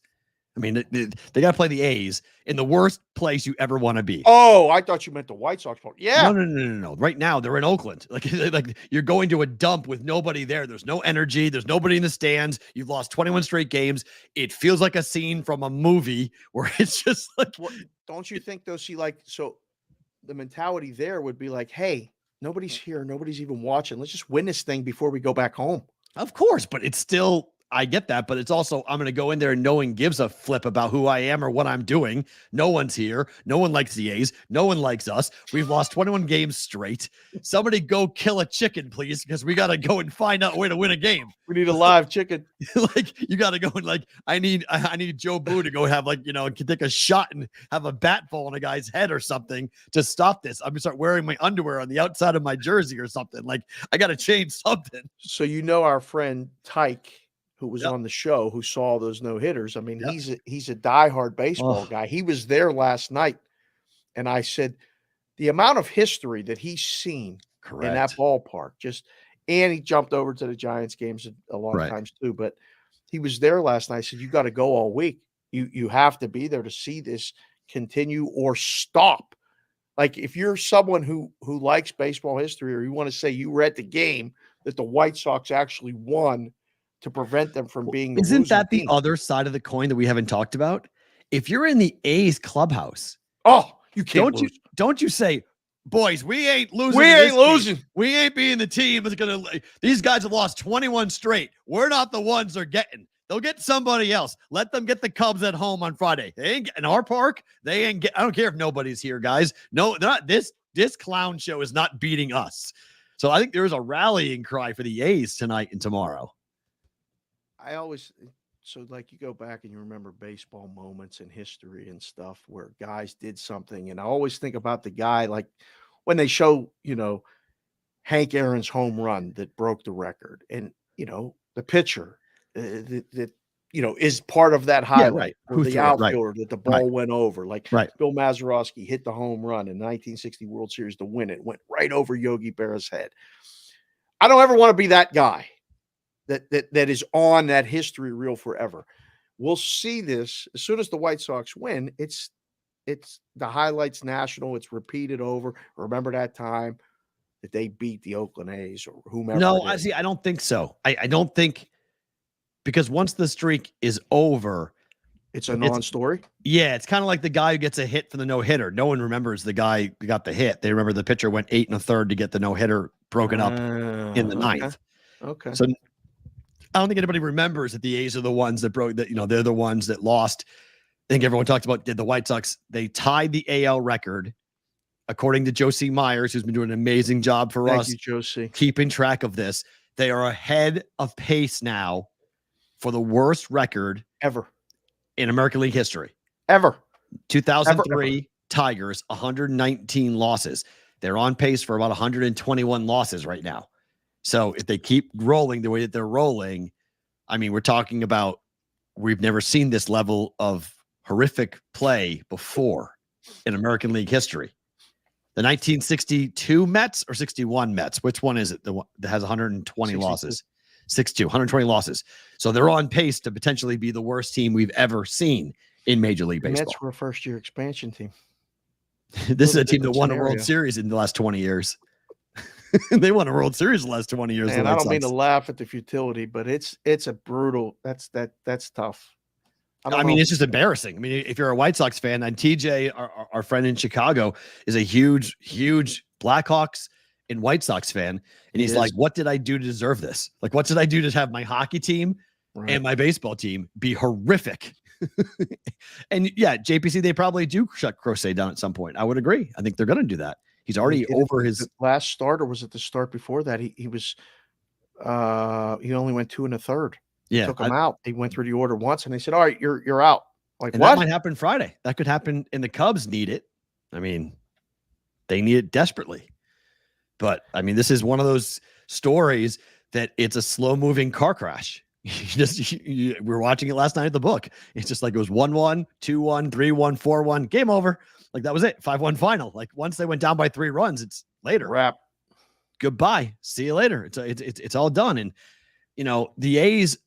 I mean, they got to play the A's in the worst place you ever want to be. Oh, I thought you meant the White Sox part. Yeah. No. Right now, they're in Oakland. Like you're going to a dump with nobody there. There's no energy. There's nobody in the stands. You've lost 21 straight games. It feels like a scene from a movie where it's just like. Well, don't you think, though? See, so the mentality there would be like, hey, nobody's here. Nobody's even watching. Let's just win this thing before we go back home. Of course, but it's still. I get that, but it's also, I'm going to go in there and no one gives a flip about who I am or what I'm doing. No one's here. No one likes the A's. No one likes us. We've lost 21 games straight. Somebody go kill a chicken, please, because we got to go and find out a way to win a game. We need a live chicken. You got to go and I need Joe Boo to go have take a shot and have a bat fall on a guy's head or something to stop this. I'm going to start wearing my underwear on the outside of my jersey or something. I got to change something. So, our friend Tyke, who was on the show, who saw those no-hitters. I mean, he's a diehard baseball guy. He was there last night. And I said, the amount of history that he's seen in that ballpark, and he jumped over to the Giants games a lot of times too, but he was there last night. I said, you got to go all week. You have to be there to see this continue or stop. Like if you're someone who likes baseball history, or you want to say you were at the game that the White Sox actually won to prevent them from being Isn't that the other side of the coin that we haven't talked about? If you're in the A's clubhouse, you can't don't you say, boys, we ain't losing. We ain't losing. Game. We ain't being the team that's gonna. These guys have lost 21 straight. We're not the ones they're getting. They'll get somebody else. Let them get the Cubs at home on Friday. They ain't in our park. They ain't get. I don't care if nobody's here, guys. No, they're not. This clown show is not beating us. So I think there's a rallying cry for the A's tonight and tomorrow. You go back and you remember baseball moments in history and stuff where guys did something. And I always think about the guy, like when they show, Hank Aaron's home run that broke the record, and, the pitcher that is part of that highlight, or the outfielder that the ball went over, Bill Mazeroski hit the home run in 1960 World Series to win it, went right over Yogi Berra's head. I don't ever want to be that guy that is on that history reel forever. We'll see this as soon as the White Sox win. It's the highlights national. It's repeated over. Remember that time that they beat the Oakland A's or whomever. No, I don't think so. I don't think, because once the streak is over, it's a non-story. Yeah, it's kind of like the guy who gets a hit for the no-hitter. No one remembers the guy who got the hit. They remember the pitcher went 8 1/3 to get the no-hitter broken up in the ninth. Okay. So I don't think anybody remembers that the A's are the ones that broke that. They're the ones that lost. I think everyone talks about the White Sox. They tied the AL record, according to Josie Myers, who's been doing an amazing job for us. Thank you, Josie. Keeping track of this. They are ahead of pace now for the worst record ever in American League history. Ever. 2003 Tigers, 119 losses. They're on pace for about 121 losses right now. So if they keep rolling the way that they're rolling, I mean, we're talking about, we've never seen this level of horrific play before in American League history. The 1962 Mets or 61 Mets? Which one is it? The one that has 120 losses? 62, 120 losses. So they're on pace to potentially be the worst team we've ever seen in Major League Baseball. Mets were a first-year expansion team. This is a team that won a World Series in the last 20 years. They won a World Series the last 20 years. And I don't mean to laugh at the futility, but it's a brutal. That's tough. I mean, it's just embarrassing. I mean, if you're a White Sox fan, and TJ, our friend in Chicago, is a huge Blackhawks and White Sox fan, and he's like, "What did I do to deserve this? Like, what did I do to have my hockey team and my baseball team be horrific?" And yeah, JPC, they probably do shut Crochet down at some point. I would agree. I think they're going to do that. He's already over his last start, or was it the start before that? He was he only went 2 1/3. Yeah, took him out. He went through the order once, and they said, "All right, you're out." Like, and what? That might happen Friday. That could happen, and the Cubs need it. I mean, they need it desperately. But I mean, this is one of those stories that it's a slow-moving car crash. We were watching it last night at the book. It's just like it was 1-1, 2-1, 3-1, 4-1, game over. Like that was it. 5-1 final. Like once they went down by 3 runs, it's later. Wrap. goodbye. See you later. It's all done. And, the A's,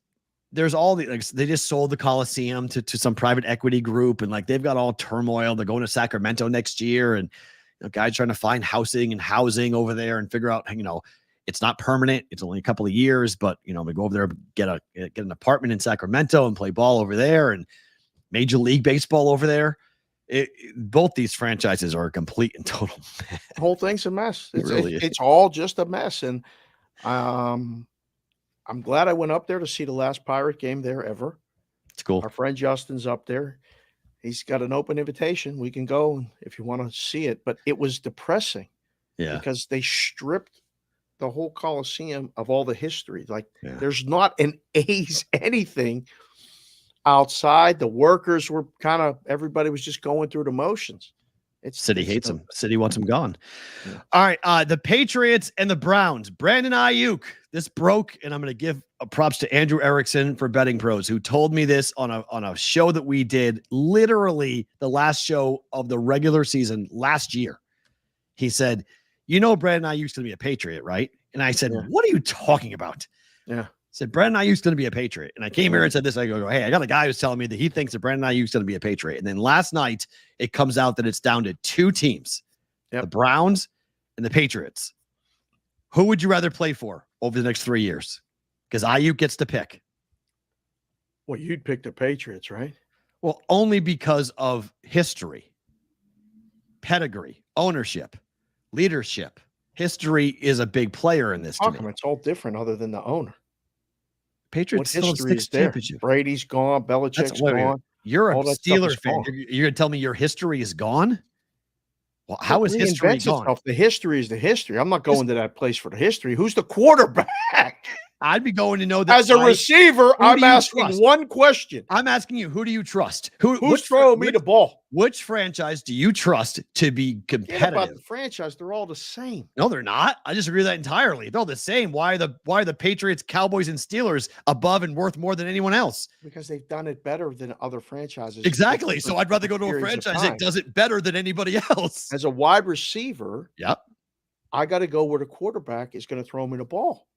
there's all they just sold the Coliseum to some private equity group. And like, they've got all turmoil. They're going to Sacramento next year. And guys trying to find housing over there and figure out, it's not permanent. It's only a couple of years, but we go over there, get an apartment in Sacramento and play ball over there, and Major League Baseball over there. Both these franchises are a complete and total mess. The whole thing's a mess. It's all just a mess. And I'm glad I went up there to see the last Pirate game there ever. It's cool. Our friend Justin's up there. He's got an open invitation. We can go if you want to see it. But it was depressing. Yeah. Because they stripped the whole Coliseum of all the history. Like, there's not an A's anything outside. The workers were everybody was just going through the motions. City hates him. City wants him gone. Yeah. All right. The Patriots and the Browns. Brandon Aiyuk. This broke, and I'm going to give props to Andrew Erickson for Betting Pros, who told me this on a show that we did, literally the last show of the regular season last year. He said, Brandon Aiyuk's going to be a Patriot, right? And I said, What are you talking about? Yeah. Said Brandon Aiyuk's going to be a Patriot. And I came here and said this. I go, hey, I got a guy who's telling me that he thinks that Brandon Aiyuk's going to be a Patriot. And then last night, it comes out that it's down to two teams, the Browns and the Patriots. Who would you rather play for over the next 3 years? Because Aiyuk gets to pick. Well, you'd pick the Patriots, right? Well, only because of history, pedigree, ownership, leadership. History is a big player in this. It's all different other than the owner. Patriots what history is there? Brady's gone. Belichick's gone. You're a Steelers fan. You're going to tell me your history is gone? Well, how is history gone? The history is the history. I'm not going to that place for the history. Who's the quarterback? I'd be going to know that. As a receiver, I'm asking one question. I'm asking you, who do you trust? Who's throwing me the ball? Which franchise do you trust to be competitive? About the franchise, they're all the same. No, they're not. I disagree with that entirely. They're all the same. Why are the Patriots, Cowboys, and Steelers above and worth more than anyone else? Because they've done it better than other franchises. Exactly. So I'd rather go to a franchise that does it better than anybody else. As a wide receiver, I got to go where the quarterback is going to throw me the ball.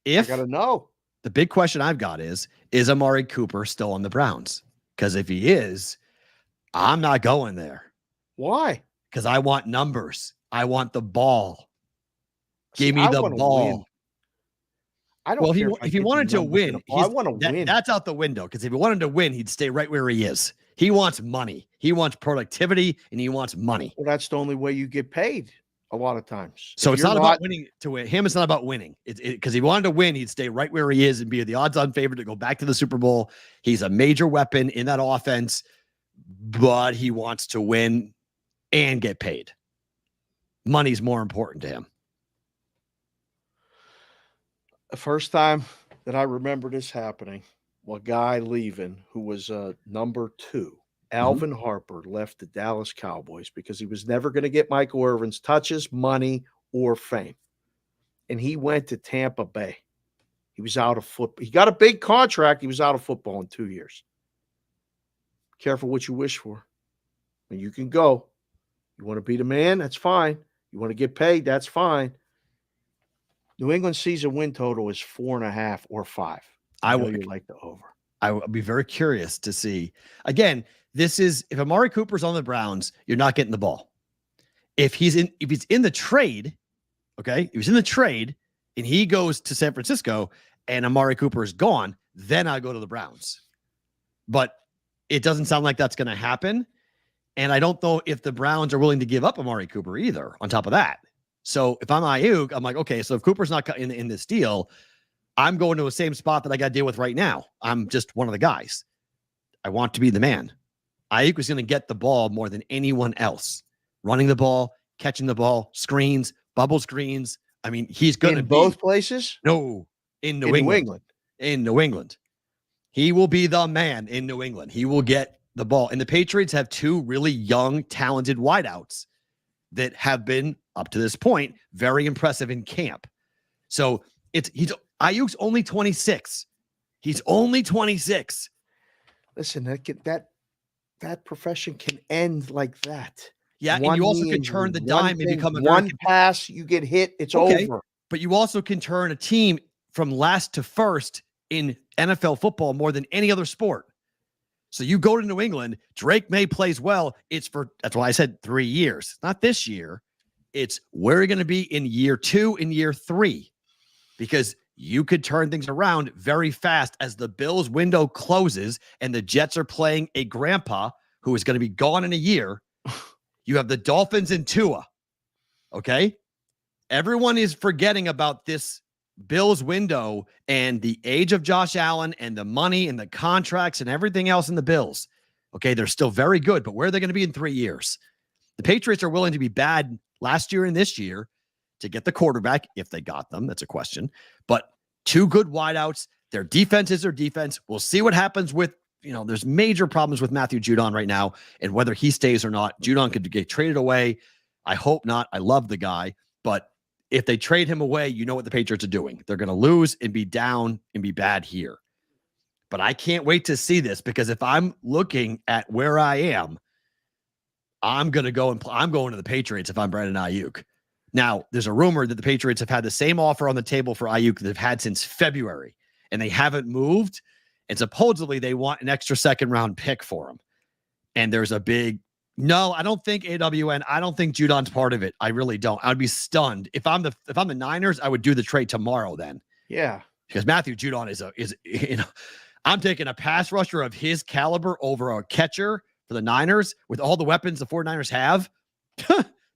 I got to know. The big question I've got is Amari Cooper still on the Browns? Because if he is, I'm not going there. Why? Because I want numbers. I want the ball. Give me the ball. Win. I don't care if he wanted to win, I want to win. That's out the window. Because if he wanted to win, he'd stay right where he is. He wants money. He wants productivity, and he wants money. Well, that's the only way you get paid. A lot of times. So it's not about winning to win. Him, it's not about winning. Because he wanted to win, he'd stay right where he is and be the odds-on favorite to go back to the Super Bowl. He's a major weapon in that offense, but he wants to win and get paid. Money's more important to him. The first time that I remember this happening, a guy leaving who was number 2. Alvin Harper left the Dallas Cowboys because he was never going to get Michael Irvin's touches, money, or fame. And he went to Tampa Bay. He was out of football. He got a big contract. He was out of football in 2 years. Careful what you wish for. When you can go. You want to be the man? That's fine. You want to get paid? That's fine. New England season win total is 4.5 or 5. I would like the over. I would be very curious to see. Again, this is if Amari Cooper's on the Browns, you're not getting the ball. If he's in the trade, okay, if he's in the trade and he goes to San Francisco and Amari Cooper is gone, then I go to the Browns. But it doesn't sound like that's going to happen. And I don't know if the Browns are willing to give up Amari Cooper either on top of that. So if I'm Aiyuk, I'm like, okay, so if Cooper's not in this deal, I'm going to the same spot that I got to deal with right now. I'm just one of the guys. I want to be the man. Aiyuk is going to get the ball more than anyone else. Running the ball, catching the ball, screens, bubble screens. I mean, he's going to be both places? No, in New England. In New England. He will be the man in New England. He will get the ball. And the Patriots have 2 really young, talented wideouts that have been, up to this point, very impressive in camp. So Aiyuk's only 26. He's only 26. Listen, that profession can end like that. Yeah, One and you also knee can turn injury, the dime and become one pass, you get hit, it's over. But you also can turn a team from last to first in NFL football more than any other sport. So you go to New England, Drake May plays well. That's why I said 3 years, not this year. It's where you're going to be in year 2 and year 3, because you could turn things around very fast as the Bills window closes and the Jets are playing a grandpa who is going to be gone in a year. You have the Dolphins and Tua. Okay. Everyone is forgetting about this Bills window and the age of Josh Allen and the money and the contracts and everything else in the Bills. Okay. They're still very good, but where are they going to be in 3 years? The Patriots are willing to be bad last year and this year to get the quarterback, if they got them. That's a question. But 2 good wideouts. Their defense is their defense. We'll see what happens with, there's major problems with Matthew Judon right now and whether he stays or not. Judon could get traded away. I hope not. I love the guy. But if they trade him away, you know what the Patriots are doing. They're going to lose and be down and be bad here. But I can't wait to see this, because if I'm looking at where I am, I'm going to go and I'm going to the Patriots if I'm Brandon Aiyuk. Now, there's a rumor that the Patriots have had the same offer on the table for Aiyuk that they've had since February, and they haven't moved. And supposedly they want an extra second-round pick for him. And there's a big no. I don't think AWN. I don't think Judon's part of it. I really don't. I'd be stunned if I'm the Niners. I would do the trade tomorrow. Then, yeah, because Matthew Judon is I'm taking a pass rusher of his caliber over a catcher for the Niners with all the weapons the 49ers have.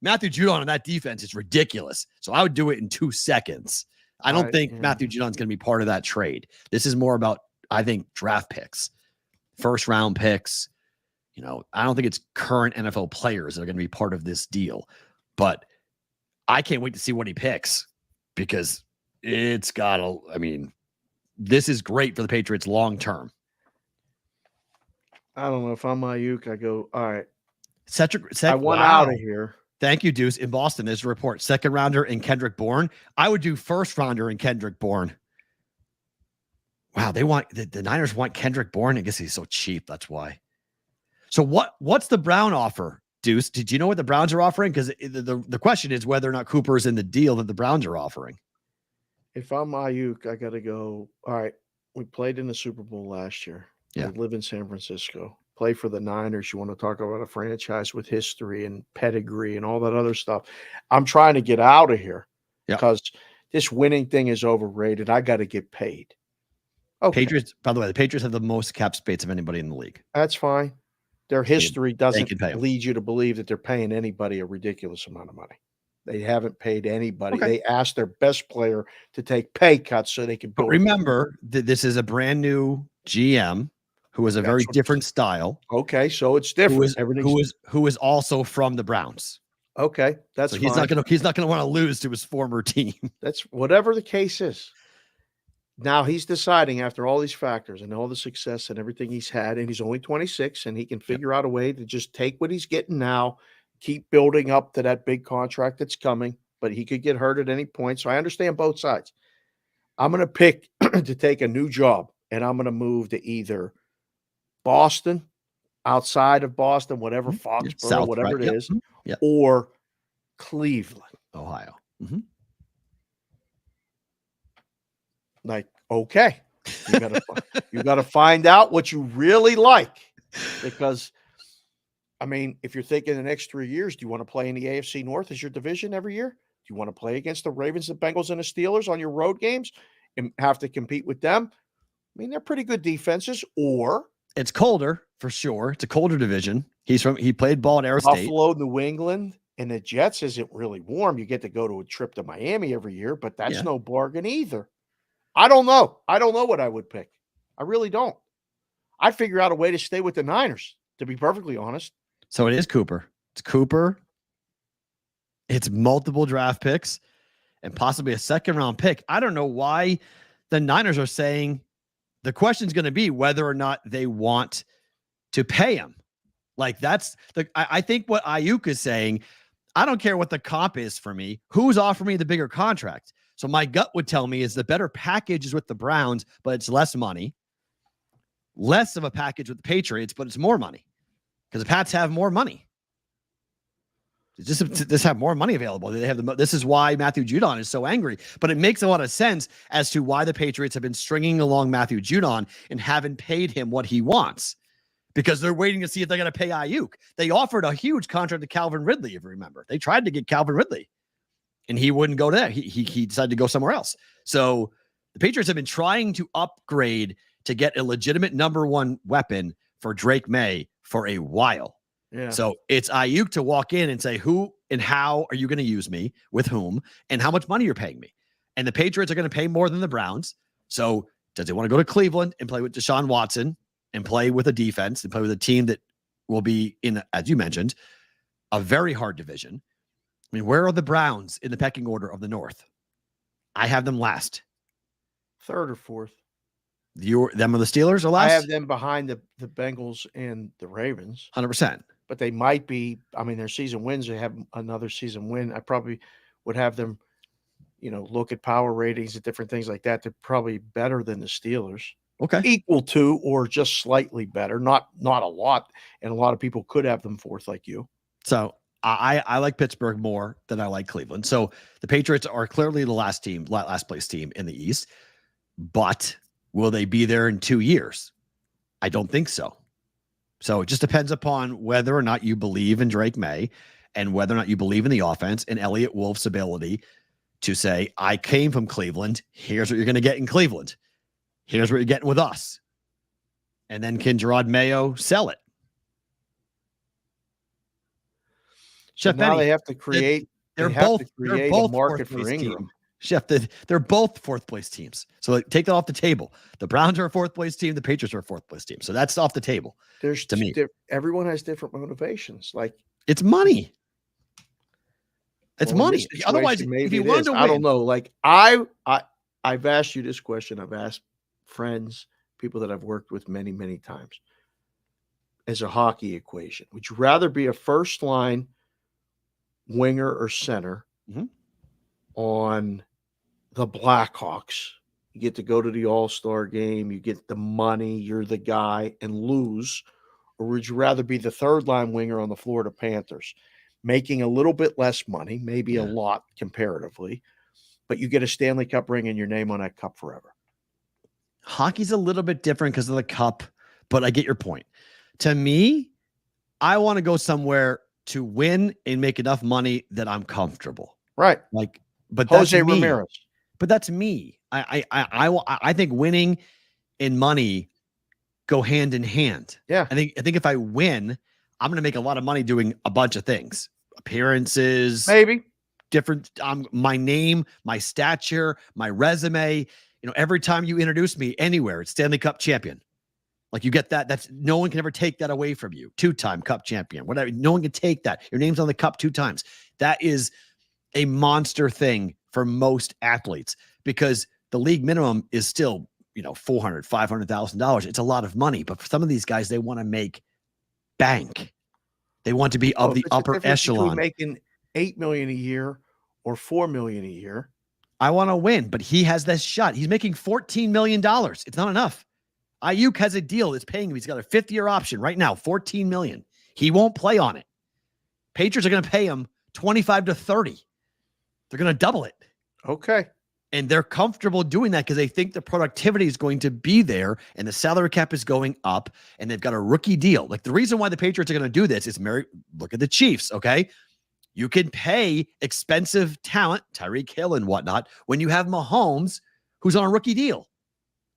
Matthew Judon on that defense is ridiculous. So I would do it in 2 seconds. I don't think Matthew Judon's going to be part of that trade. This is more about, I think, draft picks, first round picks. I don't think it's current NFL players that are going to be part of this deal. But I can't wait to see what he picks, because this is great for the Patriots long term. I don't know. If I'm Aiyuk, I go, all right. I want out of here. Thank you, Deuce. In Boston, there's a report. Second rounder in Kendrick Bourne. I would do first rounder in Kendrick Bourne. Wow, they want the Niners want Kendrick Bourne. I guess he's so cheap. That's why. So what's the Brown offer, Deuce? Did you know what the Browns are offering? Because the question is whether or not Cooper is in the deal that the Browns are offering. If I'm Aiyuk, I got to go, all right, we played in the Super Bowl last year. Yeah. I live in San Francisco. Play for the Niners. You want to talk about a franchise with history and pedigree and all that other stuff. I'm trying to get out of here because this winning thing is overrated. I got to get paid. Okay. Patriots, by the way, the Patriots have the most cap space of anybody in the league. That's fine. Their history doesn't lead you to believe that they're paying anybody a ridiculous amount of money. They haven't paid anybody. Okay. They asked their best player to take pay cuts so they could build. But remember that this is a brand new GM who is a very different style. Okay, so it's different. Who is also from the Browns. Okay, that's he's not gonna want to lose to his former team. That's whatever the case is. Now he's deciding, after all these factors and all the success and everything he's had, and he's only 26, and he can figure out a way to just take what he's getting now, keep building up to that big contract that's coming, but he could get hurt at any point. So I understand both sides. I'm going to pick to take a new job, and I'm going to move to either Boston, outside of Boston, whatever, Foxborough, whatever it is, or Cleveland, Ohio. Like, okay, you got to find out what you really like, because I mean, if you're thinking the next 3 years, do you want to play in the AFC North as your division every year? Do you want to play against the Ravens, the Bengals, and the Steelers on your road games and have to compete with them? I mean, they're pretty good defenses. Or it's colder for sure. It's a colder division. He played ball at Arizona State. Buffalo, New England, and the Jets isn't really warm. You get to go to a trip to Miami every year, but that's no bargain either. I don't know. I don't know what I would pick. I really don't. I'd figure out a way to stay with the Niners, to be perfectly honest. So it is Cooper. It's Cooper. It's multiple draft picks and possibly a second-round pick. I don't know why the Niners are saying the question's going to be whether or not they want to pay him. Like, that's I think what Aiyuk is saying, I don't care what the comp is for me. Who's offering me the bigger contract? So my gut would tell me is the better package is with the Browns, but it's less money. Less of a package with the Patriots, but it's more money because the Pats have more money. Just have more money available. They have this is why Matthew Judon is so angry. But it makes a lot of sense as to why the Patriots have been stringing along Matthew Judon and haven't paid him what he wants, because they're waiting to see if they're going to pay Aiyuk. They offered a huge contract to Calvin Ridley, if you remember. They tried to get Calvin Ridley, and he wouldn't go to that. He decided to go somewhere else. So the Patriots have been trying to upgrade to get a legitimate number one weapon for Drake May for a while. Yeah. So it's Aiyuk to walk in and say, who and how are you going to use me, with whom, and how much money you're paying me. And the Patriots are going to pay more than the Browns. So does he want to go to Cleveland and play with Deshaun Watson and play with a defense and play with a team that will be in, as you mentioned, a very hard division? I mean, where are the Browns in the pecking order of the North? I have them last. Third or fourth. Them or the Steelers are last? I have them behind the Bengals and the Ravens. 100%. But they might be, I mean, their season wins, they have another season win. I probably would have them, look at power ratings and different things like that. They're probably better than the Steelers. Okay. Equal to or just slightly better. Not a lot. And a lot of people could have them fourth like you. So I like Pittsburgh more than I like Cleveland. So the Patriots are clearly the last place team in the East. But will they be there in 2 years? I don't think so. So it just depends upon whether or not you believe in Drake May and whether or not you believe in the offense and Elliott Wolf's ability to say, I came from Cleveland. Here's what you're going to get in Cleveland. Here's what you're getting with us. And then can Gerard Mayo sell it? So now they have to create. They're both a market for Ingram. Team. Chef, they're both fourth place teams. So take that off the table. The Browns are a fourth place team. The Patriots are a fourth place team. So that's off the table. To me, everyone has different motivations. Like, it's money. It's money. Otherwise, maybe if you wanted to win, I don't know. Like I've asked you this question. I've asked friends, people that I've worked with many, many times. As a hockey equation, would you rather be a first line winger or center on the Blackhawks? You get to go to the All-Star game, you get the money, you're the guy, and lose? Or would you rather be the third line winger on the Florida Panthers, making a little bit less money, maybe a lot comparatively, but you get a Stanley Cup ring and your name on that cup forever? Hockey's a little bit different because of the cup, but I get your point. To me, I want to go somewhere to win and make enough money that I'm comfortable. Right. But Jose that's me. Ramirez. But that's me. I think winning and money go hand in hand. Yeah. I think if I win, I'm going to make a lot of money doing a bunch of things, appearances, maybe different. My name, my stature, my resume. Every time you introduce me anywhere, it's Stanley Cup champion. Like, you get that. That's, no one can ever take that away from you. 2-time cup champion, whatever. No one can take that. Your name's on the cup 2 times. That is a monster thing for most athletes, because the league minimum is still, $400,000, $500,000. It's a lot of money, but for some of these guys, they want to make bank. They want to be of the upper echelon. Making $8 million a year or $4 million a year. I want to win, but he has this shot. He's making $14 million. It's not enough. Aiyuk has a deal that's paying him. He's got a 5th-year option right now, $14 million. He won't play on it. Patriots are going to pay him 25 to 30. They're going to double it. Okay. And they're comfortable doing that because they think the productivity is going to be there and the salary cap is going up and they've got a rookie deal. Like, the reason why the Patriots are going to do this is, look at the Chiefs, okay? You can pay expensive talent, Tyreek Hill and whatnot, when you have Mahomes, who's on a rookie deal.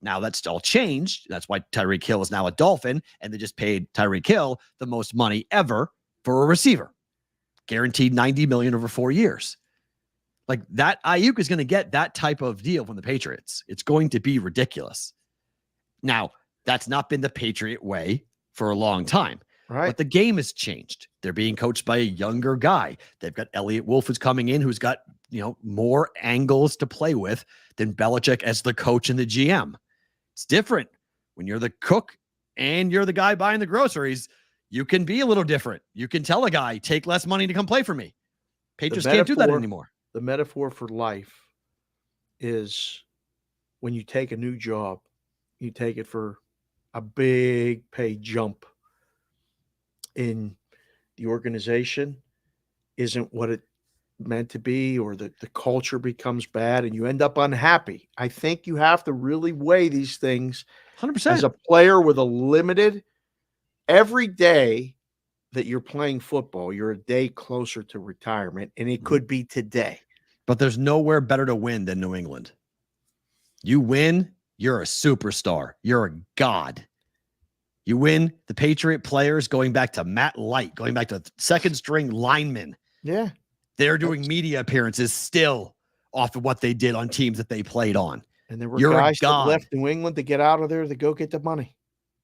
Now that's all changed. That's why Tyreek Hill is now a Dolphin, and they just paid Tyreek Hill the most money ever for a receiver. Guaranteed $90 million over 4 years. Like, that, Aiyuk is going to get that type of deal from the Patriots. It's going to be ridiculous. Now, that's not been the Patriot way for a long time. Right. But the game has changed. They're being coached by a younger guy. They've got Elliott Wolf who's coming in, who's got, more angles to play with than Belichick as the coach and the GM. It's different when you're the cook and you're the guy buying the groceries. You can be a little different. You can tell a guy, take less money to come play for me. Patriots can't do that anymore. The metaphor for life is, when you take a new job, you take it for a big pay jump in the organization isn't what it meant to be, or the culture becomes bad and you end up unhappy. I think you have to really weigh these things 100%. as a player with a limited every day that you're playing football, you're a day closer to retirement, and it could be today. But there's nowhere better to win than New England. You win, you're a superstar. You're a god. You win, the Patriot players, going back to Matt Light, going back to second string linemen. Yeah. They're doing media appearances still off of what they did on teams that they played on. And there were You're guys that left New England to get out of there to go get the money.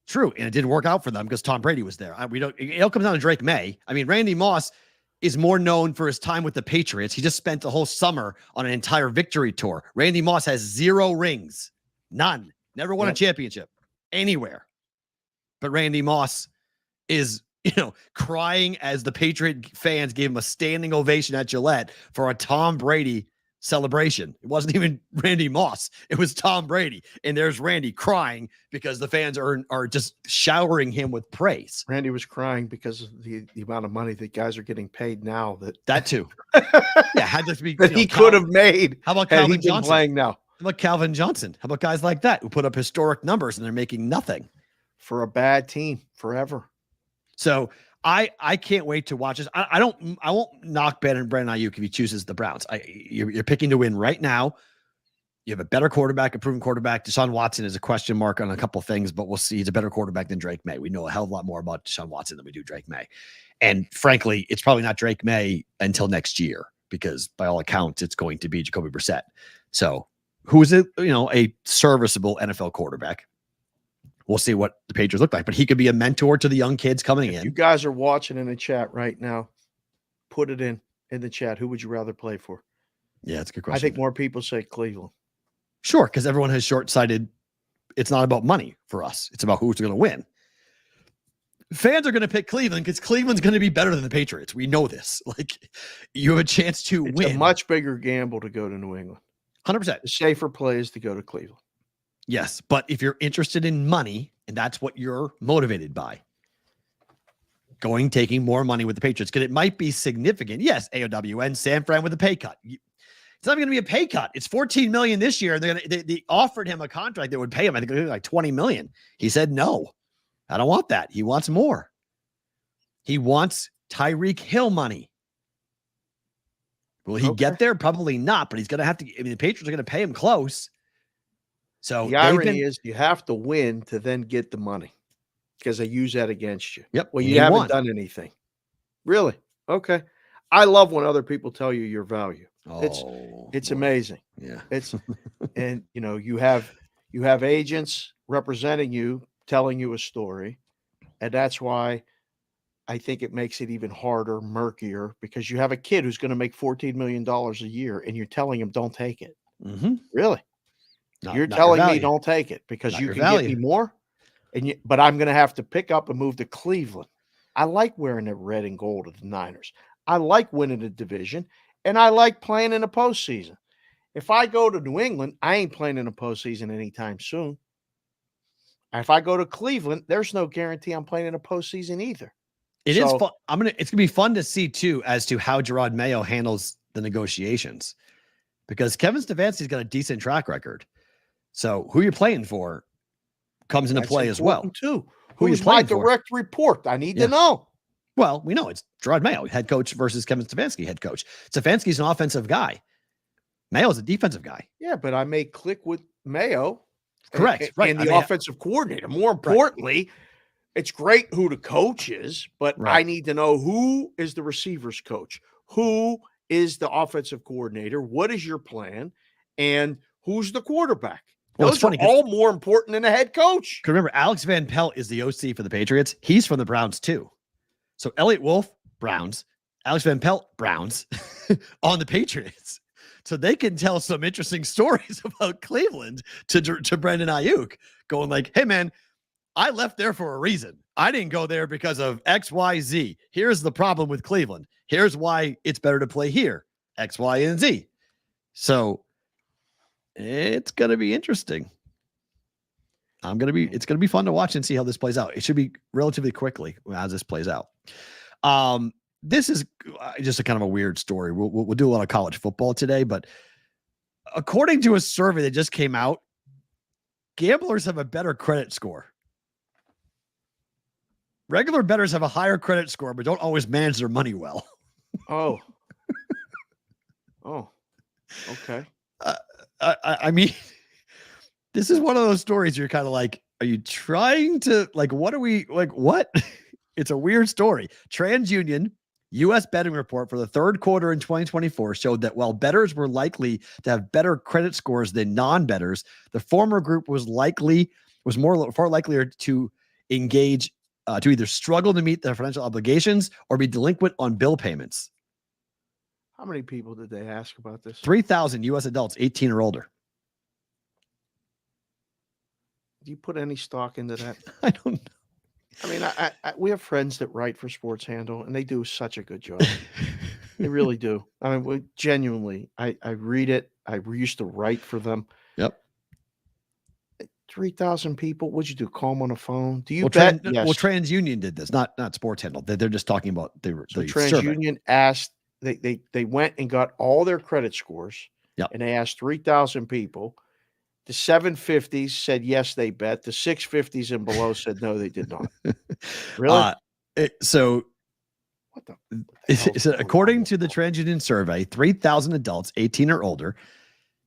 True. And it didn't work out for them because Tom Brady was there. It all comes down to Drake May. I mean, Randy Moss is more known for his time with the Patriots. He just spent the whole summer on an entire victory tour. Randy Moss has 0 rings. None. Never won a championship anywhere. But Randy Moss is, crying as the Patriot fans gave him a standing ovation at Gillette for a Tom Brady celebration. It wasn't even Randy Moss. It was Tom Brady. And there's Randy crying because the fans are just showering him with praise. Randy was crying because of the amount of money that guys are getting paid now. That too. Yeah, had to be that he could have made. How about Calvin Johnson playing now? How about Calvin Johnson? How about guys like that who put up historic numbers and they're making nothing for a bad team forever? So I can't wait to watch this. I won't knock Brandon Aiyuk if he chooses the Browns. You're picking to win right now. You have a better quarterback, a proven quarterback. Deshaun Watson is a question mark on a couple things, but we'll see. He's a better quarterback than Drake May. We know a hell of a lot more about Deshaun Watson than we do Drake May. And frankly, it's probably not Drake May until next year because by all accounts, it's going to be Jacoby Brissett. So who is a serviceable NFL quarterback? We'll see what the Patriots look like, but he could be a mentor to the young kids coming in. You guys are watching in the chat right now. Put it in the chat. Who would you rather play for? Yeah, that's a good question. I think more people say Cleveland. Sure, because everyone has short-sighted. It's not about money for us. It's about who's going to win. Fans are going to pick Cleveland because Cleveland's going to be better than the Patriots. We know this. Like, you have a chance to win. It's a much bigger gamble to go to New England. 100%. The safer play is to go to Cleveland. Yes, but if you're interested in money, and that's what you're motivated by, taking more money with the Patriots, because it might be significant. Yes, AOW and San Fran with a pay cut. It's not going to be a pay cut. It's $14 million this year. And they offered him a contract that would pay him, I think, like $20 million. He said, no, I don't want that. He wants more. He wants Tyreek Hill money. Will he get there? Probably not, but he's going to have to. I mean, the Patriots are going to pay him close. So the irony is you have to win to then get the money because they use that against you. Yep. Well, you haven't done anything. Really? Okay. I love when other people tell you your value. It's amazing. Yeah. It's and you have agents representing you, telling you a story. And that's why I think it makes it even harder, murkier, because you have a kid who's going to make $14 million a year and you're telling him don't take it. Mm-hmm. Really? You're telling me don't take it because you can get me more, but I'm going to have to pick up and move to Cleveland. I like wearing the red and gold of the Niners. I like winning the division, and I like playing in the postseason. If I go to New England, I ain't playing in the postseason anytime soon. If I go to Cleveland, there's no guarantee I'm playing in the postseason either. It is fun. It's gonna be fun to see too as to how Gerard Mayo handles the negotiations, because Kevin Stefanski's got a decent track record. So who you're playing for comes into play as well. Too. Who's my direct report? I need to know. Well, we know it's Gerard Mayo, head coach, versus Kevin Stefanski, head coach. Stefanski's an offensive guy. Mayo's a defensive guy. Yeah, but I may click with Mayo. Correct. And the offensive coordinator. More importantly, it's great who the coach is, but I need to know who is the receivers coach, who is the offensive coordinator, what is your plan, and who's the quarterback. Those are all more important than a head coach. Remember, Alex Van Pelt is the OC for the Patriots. He's from the Browns too. So Elliott Wolf, Browns. Alex Van Pelt, Browns on the Patriots. So they can tell some interesting stories about Cleveland to Brandon Aiyuk, going like, hey, man, I left there for a reason. I didn't go there because of X, Y, Z. Here's the problem with Cleveland. Here's why it's better to play here, X, Y, and Z. So it's going to be interesting. It's going to be fun to watch and see how this plays out. It should be relatively quickly as this plays out. this is just a kind of a weird story. We'll do a lot of college football today, but according to a survey that just came out, gamblers have a better credit score. Regular bettors have a higher credit score, but don't always manage their money well. Oh. Oh. Okay. I mean, this is one of those stories you're kind of like, are you trying to, like, what are we, like, what? It's a weird story. TransUnion U.S. betting report for the third quarter in 2024 showed that while bettors were likely to have better credit scores than non-bettors, the former far likelier to engage, to either struggle to meet their financial obligations or be delinquent on bill payments. How many people did they ask about this? 3,000 U.S. adults 18 or older. Do you put any stock into that? I don't know. I mean, we have friends that write for Sports Handle, and they do such a good job. They really do. I mean, genuinely, I read it. I used to write for them. Yep. 3,000 people. What'd you do? Call them on the phone? Do you bet? Yes. Well, TransUnion did this, not Sports Handle. They're just talking about the TransUnion asked. They went and got all their credit scores. Yep. And they asked 3,000 people. The 750s said yes, they bet. The 650s and below said no, they did not. Really? So what the according to the TransUnion survey, 3,000 adults 18 or older.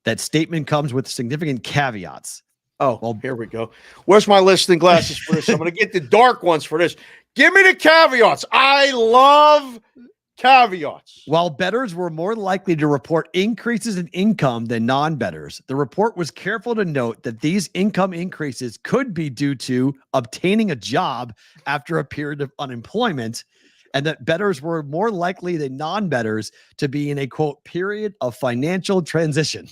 That statement comes with significant caveats. Oh, well, here we go. Where's my listening glasses for this? I'm going to get the dark ones for this. Give me the caveats. I love caveats. While bettors were more likely to report increases in income than non-bettors, the report was careful to note that these income increases could be due to obtaining a job after a period of unemployment, and that bettors were more likely than non-bettors to be in a, quote, period of financial transition.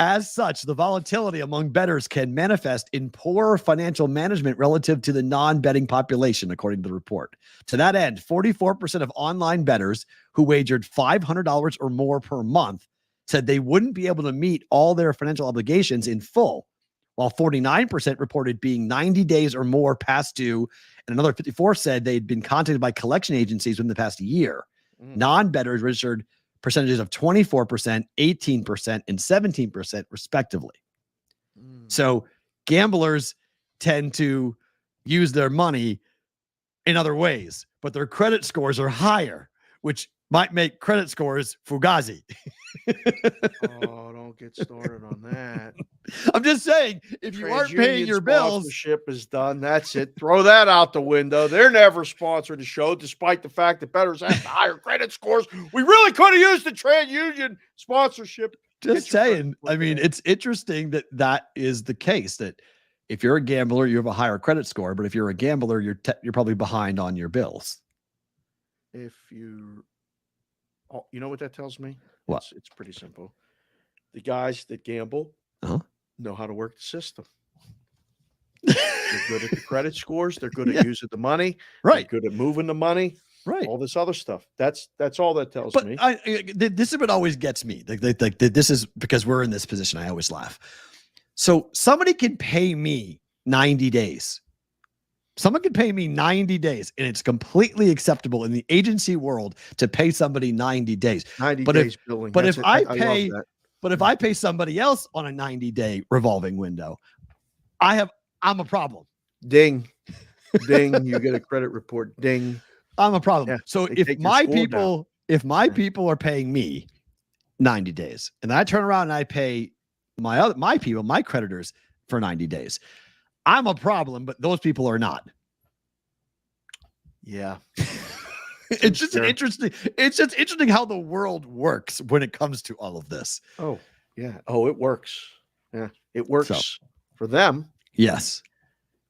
As such, the volatility among bettors can manifest in poor financial management relative to the non-betting population, according to the report. To that end, 44% of online bettors who wagered $500 or more per month said they wouldn't be able to meet all their financial obligations in full, while 49% reported being 90 days or more past due, and another 54% said they'd been contacted by collection agencies within the past year. Non-bettors registered percentages of 24%, 18%, and 17%, respectively. So gamblers tend to use their money in other ways, but their credit scores are higher, which might make credit scores fugazi. Oh, don't get started on that. I'm just saying, if you aren't paying your bills, sponsorship is done. That's it. Throw that out the window. They're never sponsored the show, despite the fact that bettors have higher credit scores. We really could have used the TransUnion sponsorship. Just saying. I mean, it's interesting that is the case, that if you're a gambler, you have a higher credit score, but if you're a gambler, you're probably behind on your bills. If you know what that tells me? What? It's pretty simple. The guys that gamble know how to work the system. They're good at the credit scores. They're good at using the money. Right. They're good at moving the money. Right. All this other stuff. That's all that tells me. This is what always gets me. Like this is because we're in this position. I always laugh. So somebody can pay me 90 days. Someone can pay me 90 days, and it's completely acceptable in the agency world to pay somebody 90 days. 90 days billing. But if I pay somebody else on a 90-day revolving window, I'm a problem. Ding. Ding. You get a credit report. Ding. I'm a problem. Yeah, so if my people are paying me 90 days, and I turn around and I pay my creditors for 90 days, I'm a problem, but those people are not. Yeah. It's just interesting how the world works when it comes to all of this. Oh, yeah. Oh, it works. Yeah. It works for them. Yes.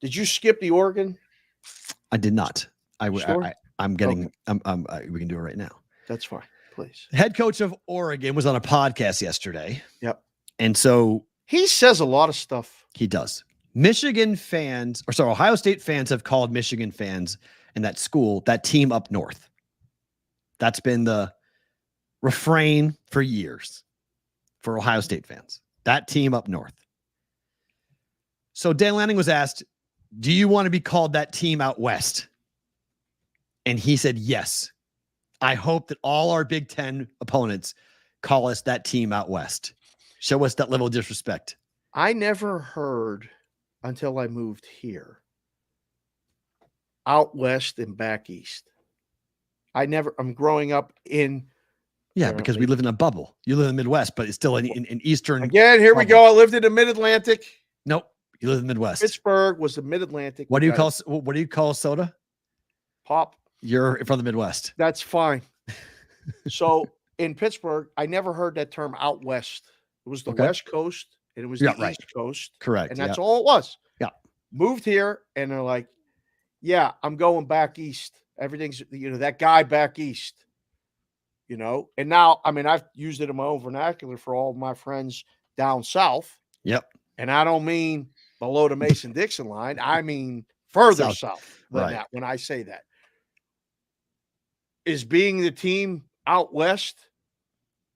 Did you skip the Oregon? I did not. Sure? I'm getting, we can do it right now. That's fine. Please. Head coach of Oregon was on a podcast yesterday. Yep. And so he says a lot of stuff. He does. Ohio State fans have called Michigan fans and that team up north. That's been the refrain for years for Ohio State fans. That team up north. So Dan Lanning was asked, do you want to be called that team out west? And he said, yes, I hope that all our Big Ten opponents call us that team out west. Show us that level of disrespect. I never heard until I moved here. Out west and back east. I'm growing up in. Yeah, because we live in a bubble. You live in the Midwest, but it's still in Eastern. Again, here we go. I lived in the Mid-Atlantic. Nope. You live in the Midwest. Pittsburgh was the Mid-Atlantic. What do you call soda? Pop. You're from the Midwest. That's fine. So in Pittsburgh, I never heard that term out west. It was the West Coast and it was the East Coast. Correct. And that's all it was. Yeah. Moved here and they're like, yeah, I'm going back east. Everything's, that guy back east. And now, I've used it in my own vernacular for all of my friends down south. Yep. And I don't mean below the Mason-Dixon line. I mean further south than that when I say that. Is being the team out west,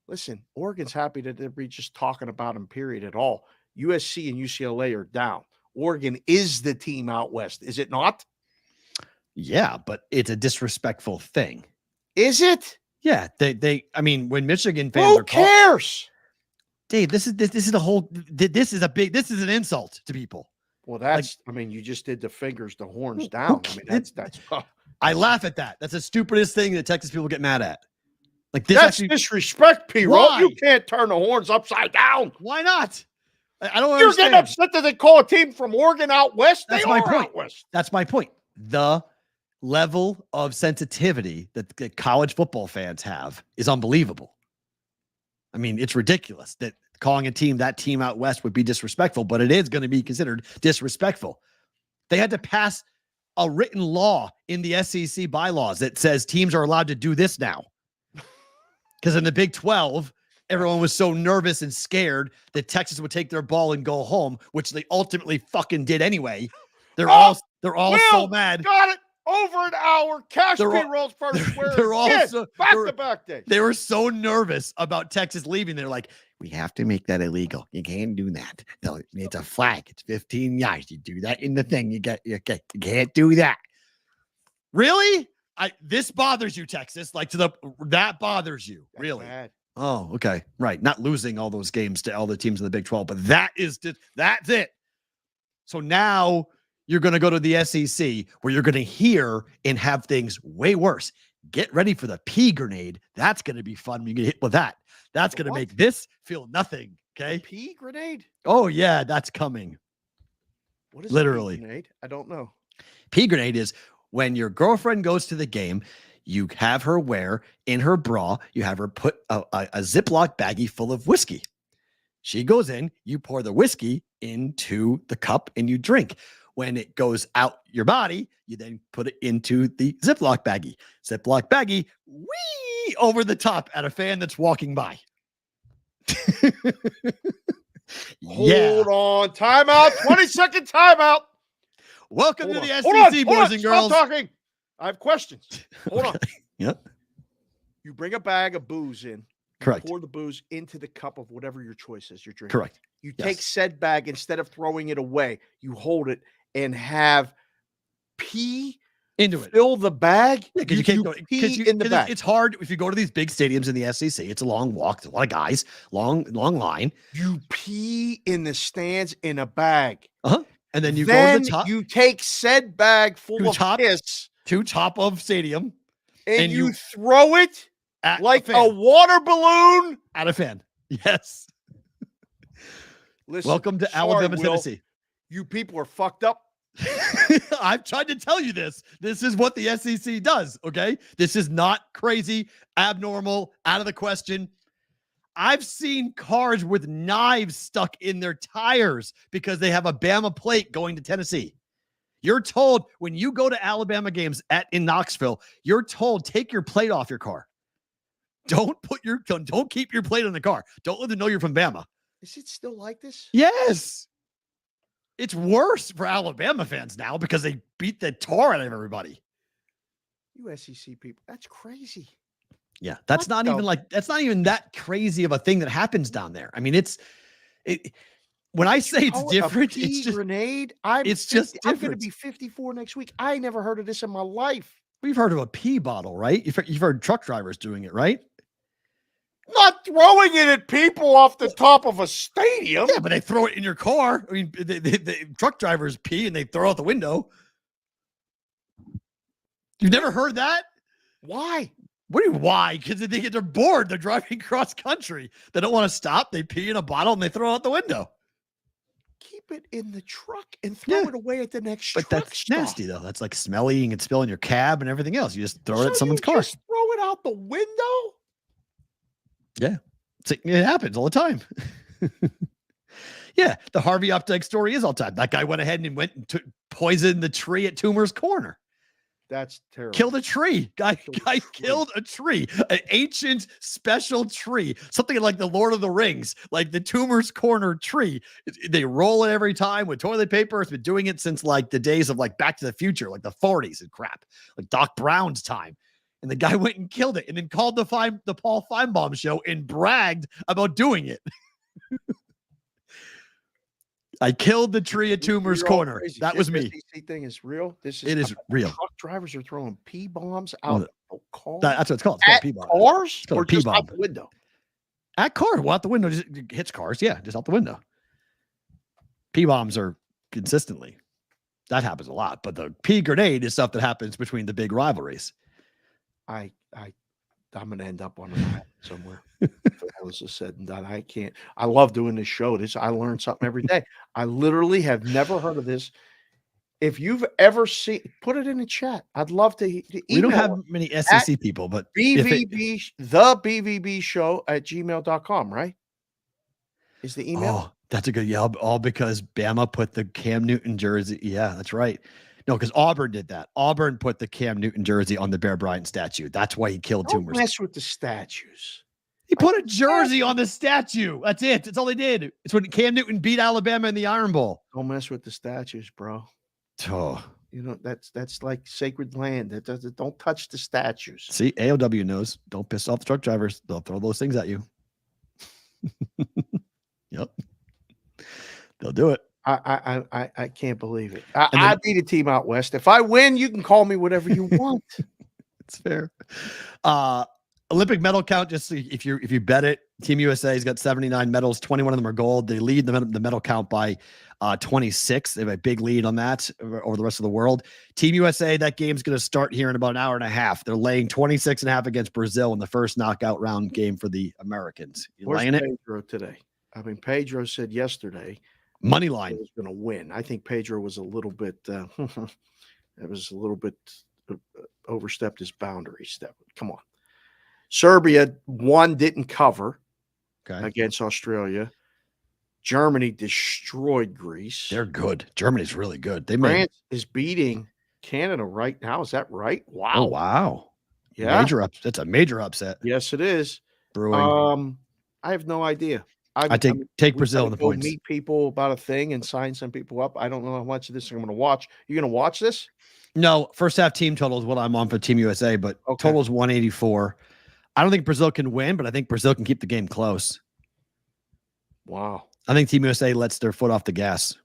listen, Oregon's happy that they're just talking about them, period, at all. USC and UCLA are down. Oregon is the team out west, is it not? Yeah, but it's a disrespectful thing. Is it? Yeah, when Michigan fans Who cares? Dave, this is an insult to people. Well, that's you just did the fingers, the horns down. That's I laugh at that. That's the stupidest thing that Texas people get mad at. That's disrespect, Perrault. You can't turn the horns upside down. Why not? I don't You're understand. getting upset that they call a team from Oregon out west. That's my point. That's my point. The level of sensitivity that college football fans have is unbelievable. It's ridiculous that calling that team out west would be disrespectful, but it is going to be considered disrespectful. They had to pass a written law in the SEC bylaws that says teams are allowed to do this now. Because in the Big 12, everyone was so nervous and scared that Texas would take their ball and go home, which they ultimately fucking did anyway. They're all so mad. Got it. Over an hour. Cash Perrault's first word. They're also back-to-back days. They were so nervous about Texas leaving. They're like, we have to make that illegal. You can't do that. No, it's a flag. It's 15 yards. You do that in the thing. You can't do that. Really? This bothers you, Texas? That bothers you, That's really? bad. Oh, okay. Right. Not losing all those games to all the teams in the Big 12, but that's it. So now you're going to go to the SEC where you're going to hear and have things way worse. Get ready for the pea grenade. That's going to be fun when you get hit with that. That's going to make this feel nothing. Okay. Pea grenade? Oh, yeah. That's coming. What is literally a pea grenade? I don't know. Pea grenade is when your girlfriend goes to the game, you have her wear in her bra, you have her put a Ziploc baggie full of whiskey. She goes in, you pour the whiskey into the cup and you drink. When it goes out your body, you then put it into the Ziploc baggie. Ziploc baggie, whee, over the top at a fan that's walking by. Hold on. Timeout. 20-second timeout. Welcome to the SEC, boys and girls. Stop talking. I have questions. Hold on. Yep. You bring a bag of booze in. Correct. Pour the booze into the cup of whatever your choice is you're drinking. Correct. You take said bag, instead of throwing it away, you hold it and have pee into it. Fill the bag. Yeah, because you can't go pee in the bag. It's hard if you go to these big stadiums in the SEC. It's a long walk. There's a lot of guys. Long line. You pee in the stands in a bag. And then you go to the top. You take said bag full of piss to top of stadium, and you throw it like a water balloon at a fan. Yes. Listen, welcome to Alabama, Tennessee. You people are fucked up. I've tried to tell you this. This is what the SEC does, okay? This is not crazy, abnormal, out of the question. I've seen cars with knives stuck in their tires because they have a Bama plate going to Tennessee. You're told when you go to Alabama games in Knoxville, you're told take your plate off your car. Don't keep your plate in the car. Don't let them know you're from Bama. Is it still like this? Yes. It's worse for Alabama fans now because they beat the tar out of everybody. You SEC people, that's crazy. Yeah, that's not even that crazy of a thing that happens down there. I mean, when I say it's different, it's just grenade. It's just different. I'm going to be 54 next week. I never heard of this in my life. We've heard of a pee bottle, right? You've heard truck drivers doing it, right? Not throwing it at people off the top of a stadium. Yeah, but they throw it in your car. I mean, the truck drivers pee and they throw out the window. You've never heard that? Why? What do you why? Because they're bored. They're driving cross country. They don't want to stop. They pee in a bottle and they throw it out the window. Keep it in the truck and throw it away at the next But truck that's stop. nasty, though. That's like smelly. You can spill in your cab and everything else. You just throw it at someone's car. Just throw it out the window? Yeah. It happens all the time. Yeah. The Harvey Updike story is all the time. That guy went ahead and went and poisoned the tree at Toomer's Corner. That's terrible. Killed a tree. Guy killed a tree. An ancient special tree. Something like the Lord of the Rings, like the Toomer's Corner tree. They roll it every time with toilet paper. It's been doing it since like the days of like Back to the Future, like the 40s and crap, like Doc Brown's time. And the guy went and killed it and then called the Paul Feinbaum show and bragged about doing it. I killed the tree at Toomer's Corner. That was me. This thing is real. It is real. Truck drivers are throwing pee bombs out of cars. That's what it's called. It's called At pee bomb. cars called or a pee just bomb. out the window? At cars. Well, out the window. Just hits cars. Yeah, just out the window. Pee bombs are consistently. That happens a lot. But the pea grenade is stuff that happens between the big rivalries. I'm going to end up on a map somewhere. If all this is said and done, I can't. I love doing this show. I learn something every day. I literally have never heard of this. If you've ever seen, put it in the chat. I'd love to email. We don't have many SEC people, but BVB, the BVB show at gmail.com, right? Is the email? Oh, that's a good yell. All because Bama put the Cam Newton jersey. Yeah, that's right. No, because Auburn did that. Auburn put the Cam Newton jersey on the Bear Bryant statue. That's why he killed Don't Toomers. mess with the statues. He put a jersey on the statue. That's it. That's all they did. It's when Cam Newton beat Alabama in the Iron Bowl. Don't mess with the statues, bro. Oh. You know, that's like sacred land. Don't touch the statues. See, AOW knows. Don't piss off the truck drivers. They'll throw those things at you. Yep. They'll do it. I can't believe it. I beat a team out west. If I win, you can call me whatever you want. It's fair. Olympic medal count, just if you bet it, Team USA has got 79 medals, 21 of them are gold. They lead the medal count by 26. They have a big lead on that over the rest of the world. Team USA, that game's going to start here in about an hour and a half. They're laying 26.5 against Brazil in the first knockout round game for the Americans. You Where's laying it? Pedro today? I mean, Pedro said yesterday Money line was going to win. I think Pedro was a little bit overstepped his boundaries. Come on. Serbia didn't cover against Australia. Germany destroyed Greece. They're good. Germany's really good. France is beating Canada right now. Is that right? Wow. Oh, wow. Yeah. That's a major upset. Yes, it is. Brewing. I have no idea. I take Brazil in the points. Meet people about a thing and sign some people up. I don't know how much of this I'm going to watch. You going to watch this? No, first half team total is what I'm on for Team USA, but total is 184. I don't think Brazil can win, but I think Brazil can keep the game close. Wow. I think Team USA lets their foot off the gas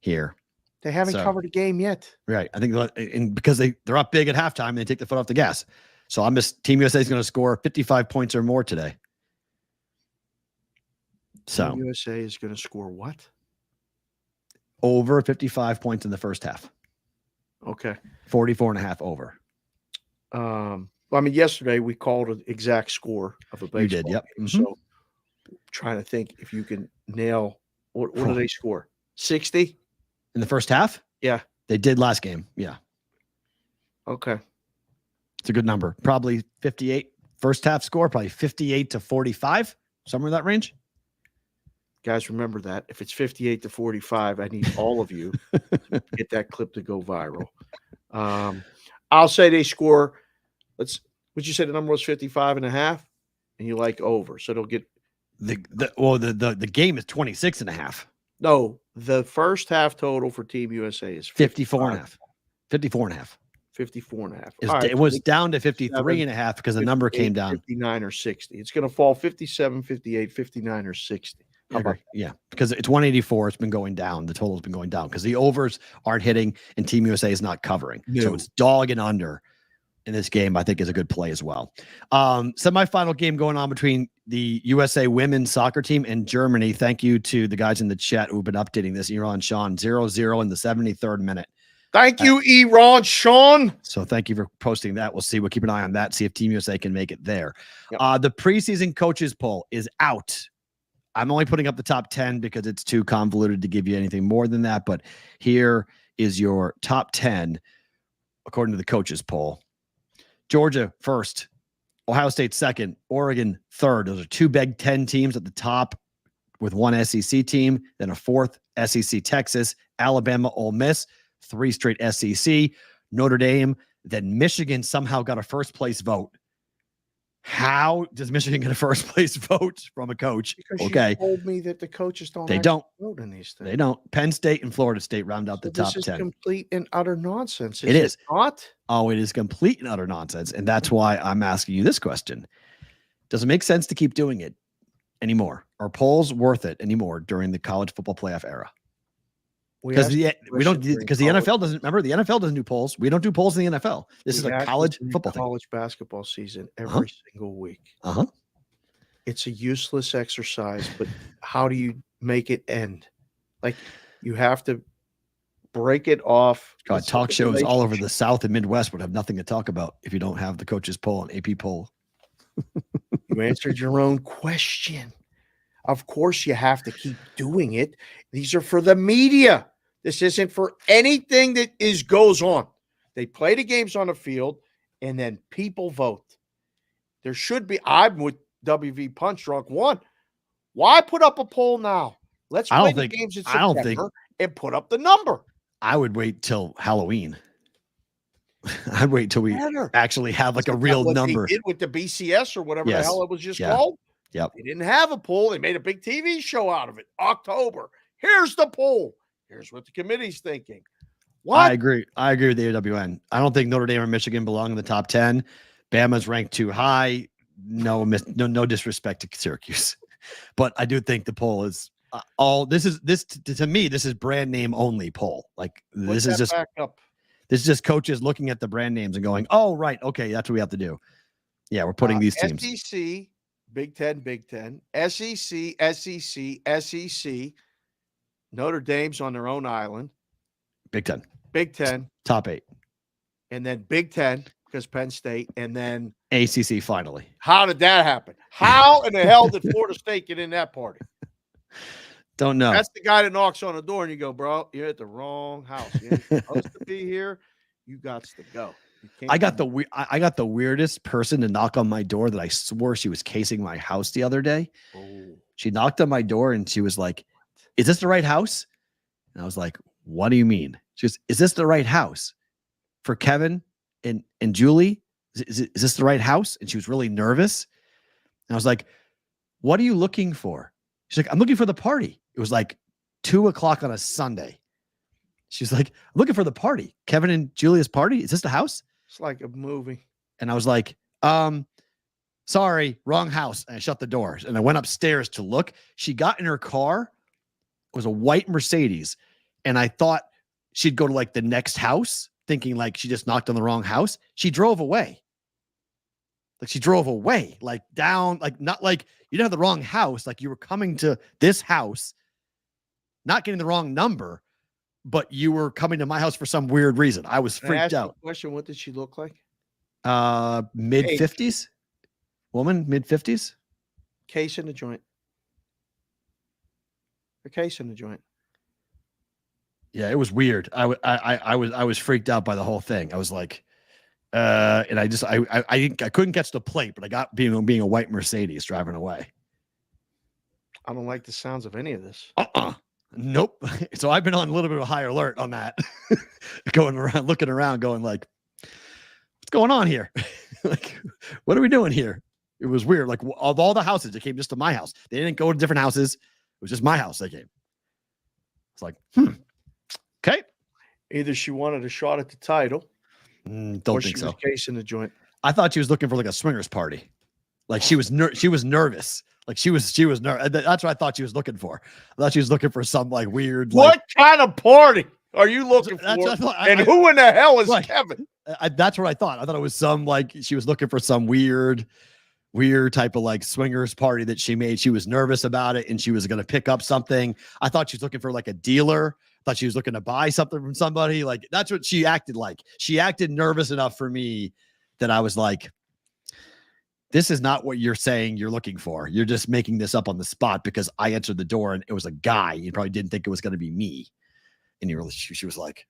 here. They haven't covered a game yet. Right. I think because they're up big at halftime and they take the foot off the gas. So Team USA is going to score 55 points or more today. So Team USA is going to score what? Over 55 points in the first half. Okay. 44.5 over. I mean, yesterday we called an exact score of a baseball You did, yep. game. Mm-hmm. So trying to think if you can nail what do they score? 60 in the first half? Yeah. They did last game. Yeah. Okay. It's a good number. Probably 58 first half score, probably 58 to 45, somewhere in that range. Guys, remember that. If it's 58 to 45, I need all of you to get that clip to go viral. I'll say they score. Would you say the number was 55.5? And you like over. So they'll get the game is 26.5. No, the first half total for Team USA is 54.5. 54.5. 54.5. It was down to 53.5 because the number came down. 59 or 60. It's going to fall 57, 58, 59 or 60. Yeah, because it's 184. It's been going down. The total's been going down because the overs aren't hitting and Team USA is not covering. No. So it's dog and under in this game, I think is a good play as well. Semifinal game going on between the USA women's soccer team and Germany. Thank you to the guys in the chat who've been updating this. Iran Sean 0-0 in the 73rd minute. Thank you, Iran Sean. So thank you for posting that. We'll see. We'll keep an eye on that. See if Team USA can make it there. Yep. The preseason coaches poll is out. I'm only putting up the top 10 because it's too convoluted to give you anything more than that. But here is your top 10 according to the coaches poll. Georgia first, Ohio State second, Oregon third. Those are two Big Ten teams at the top with one SEC team, then a fourth SEC Texas, Alabama, Ole Miss, 3 straight SEC, Notre Dame, then Michigan somehow got a first place vote. How does Michigan get a first place vote from a coach? Because okay. you told me that the coaches don't. They don't vote in these things. They don't. Penn State and Florida State round out the top this is 10. Complete and utter nonsense. It is not. Oh, it is complete and utter nonsense, and that's why I'm asking you this question: does it make sense to keep doing it anymore? Are polls worth it anymore during the college football playoff era? Because the NFL doesn't remember the NFL doesn't do polls. We don't do polls in the NFL. This is a college football thing. College basketball season every single week. It's a useless exercise, but how do you make it end? Like you have to break it off. God, talk shows all over the South and Midwest would have nothing to talk about if you don't have the coaches poll and AP poll. You answered your own question. Of course, you have to keep doing it. These are for the media. This isn't for anything that goes on. They play the games on the field, and then people vote. There should be. I'm with WV Punch Drunk. One, why put up a poll now? Let's play the games in September and put up the number. I would wait till Halloween. I'd wait till we actually have like a real number. They did with the BCS or whatever the hell it was just called. Yep. They didn't have a poll. They made a big TV show out of it. October. Here's the poll. Here's what the committee's thinking. What? I agree. I agree with the AWN. I don't think Notre Dame or Michigan belong in the top 10. Bama's ranked too high. No disrespect to Syracuse, but I do think the poll is to me. This is brand name only poll. Like this is just this is just coaches looking at the brand names and going, "Oh, right, okay, that's what we have to do." Yeah, we're putting these teams. SEC, Big Ten, SEC, SEC. Notre Dame's on their own island. Big Ten, top 8, and then Big Ten because Penn State, and then ACC finally. How did that happen? How in the hell did Florida State get in that party? Don't know. That's the guy that knocks on the door and you go, bro, you're at the wrong house. You're supposed to be here. You got to go. I got the weirdest person to knock on my door that I swore she was casing my house the other day. Oh. She knocked on my door and she was like, "Is this the right house?" And I was like, "What do you mean?" She goes, "Is this the right house for Kevin and Julie? Is this the right house?" And she was really nervous. And I was like, "What are you looking for?" She's like, "I'm looking for the party." It was like 2:00 on a Sunday. She's like, "I'm looking for the party. Kevin and Julia's party. Is this the house?" It's like a movie. And I was like, sorry, wrong house. And I shut the doors and I went upstairs to look. She got in her car. It was a white Mercedes. And I thought she'd go to like the next house, thinking like she just knocked on the wrong house. She drove away. Like down, like not like you didn't have the wrong house. Like you were coming to this house, not getting the wrong number, but you were coming to my house for some weird reason. I was freaked out. Question: what did she look like? Mid-50s. Woman, mid-50s. Case in the joint. A case in the joint. Yeah, it was weird. I was freaked out by the whole thing. I was like, and I couldn't catch the plate, but I got being a white Mercedes driving away. I don't like the sounds of any of this. Nope. So I've been on a little bit of a higher alert on that. Going around, looking around, going like, what's going on here? Like, what are we doing here? It was weird. Like of all the houses, it came just to my house. They didn't go to different houses. It was just my house they came. It's like, okay. Either she wanted a shot at the title. Don't think so. Case in the joint. I thought she was looking for like a swingers party. Like she was nervous. Like she was nervous. That's what I thought she was looking for. I thought she was looking for some like weird. What kind of party are you looking for? That's what I thought. And who in the hell is right. Kevin? That's what I thought. I thought it was some like she was looking for some weird type of like swingers party that she made. She was nervous about it and she was going to pick up something. I thought she was looking for like a dealer. I thought she was looking to buy something from somebody. Like that's what she acted like. She acted nervous enough for me that I was like, this is not what you're saying you're looking for. You're just making this up on the spot because I answered the door and it was a guy. You probably didn't think it was going to be me. And she was like,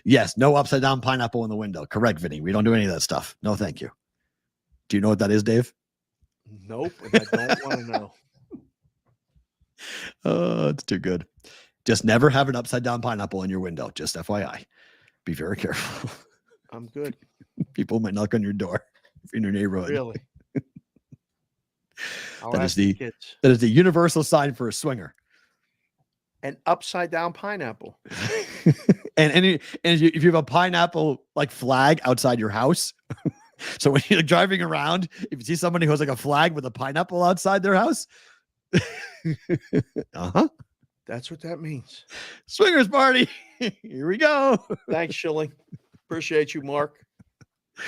yes, no upside down pineapple in the window. Correct, Vinny. We don't do any of that stuff. No, thank you. Do you know what that is, Dave? Nope. And I don't want to know. It's too good. Just never have an upside down pineapple in your window. Just FYI. Be very careful. I'm good. People might knock on your door in your neighborhood. Really? That is the universal sign for a swinger. An upside down pineapple. and if you have a pineapple like flag outside your house, so when you're driving around, if you see somebody who has like a flag with a pineapple outside their house, that's what that means. Swingers party. Here we go. Thanks, Schilling. Appreciate you, Mark.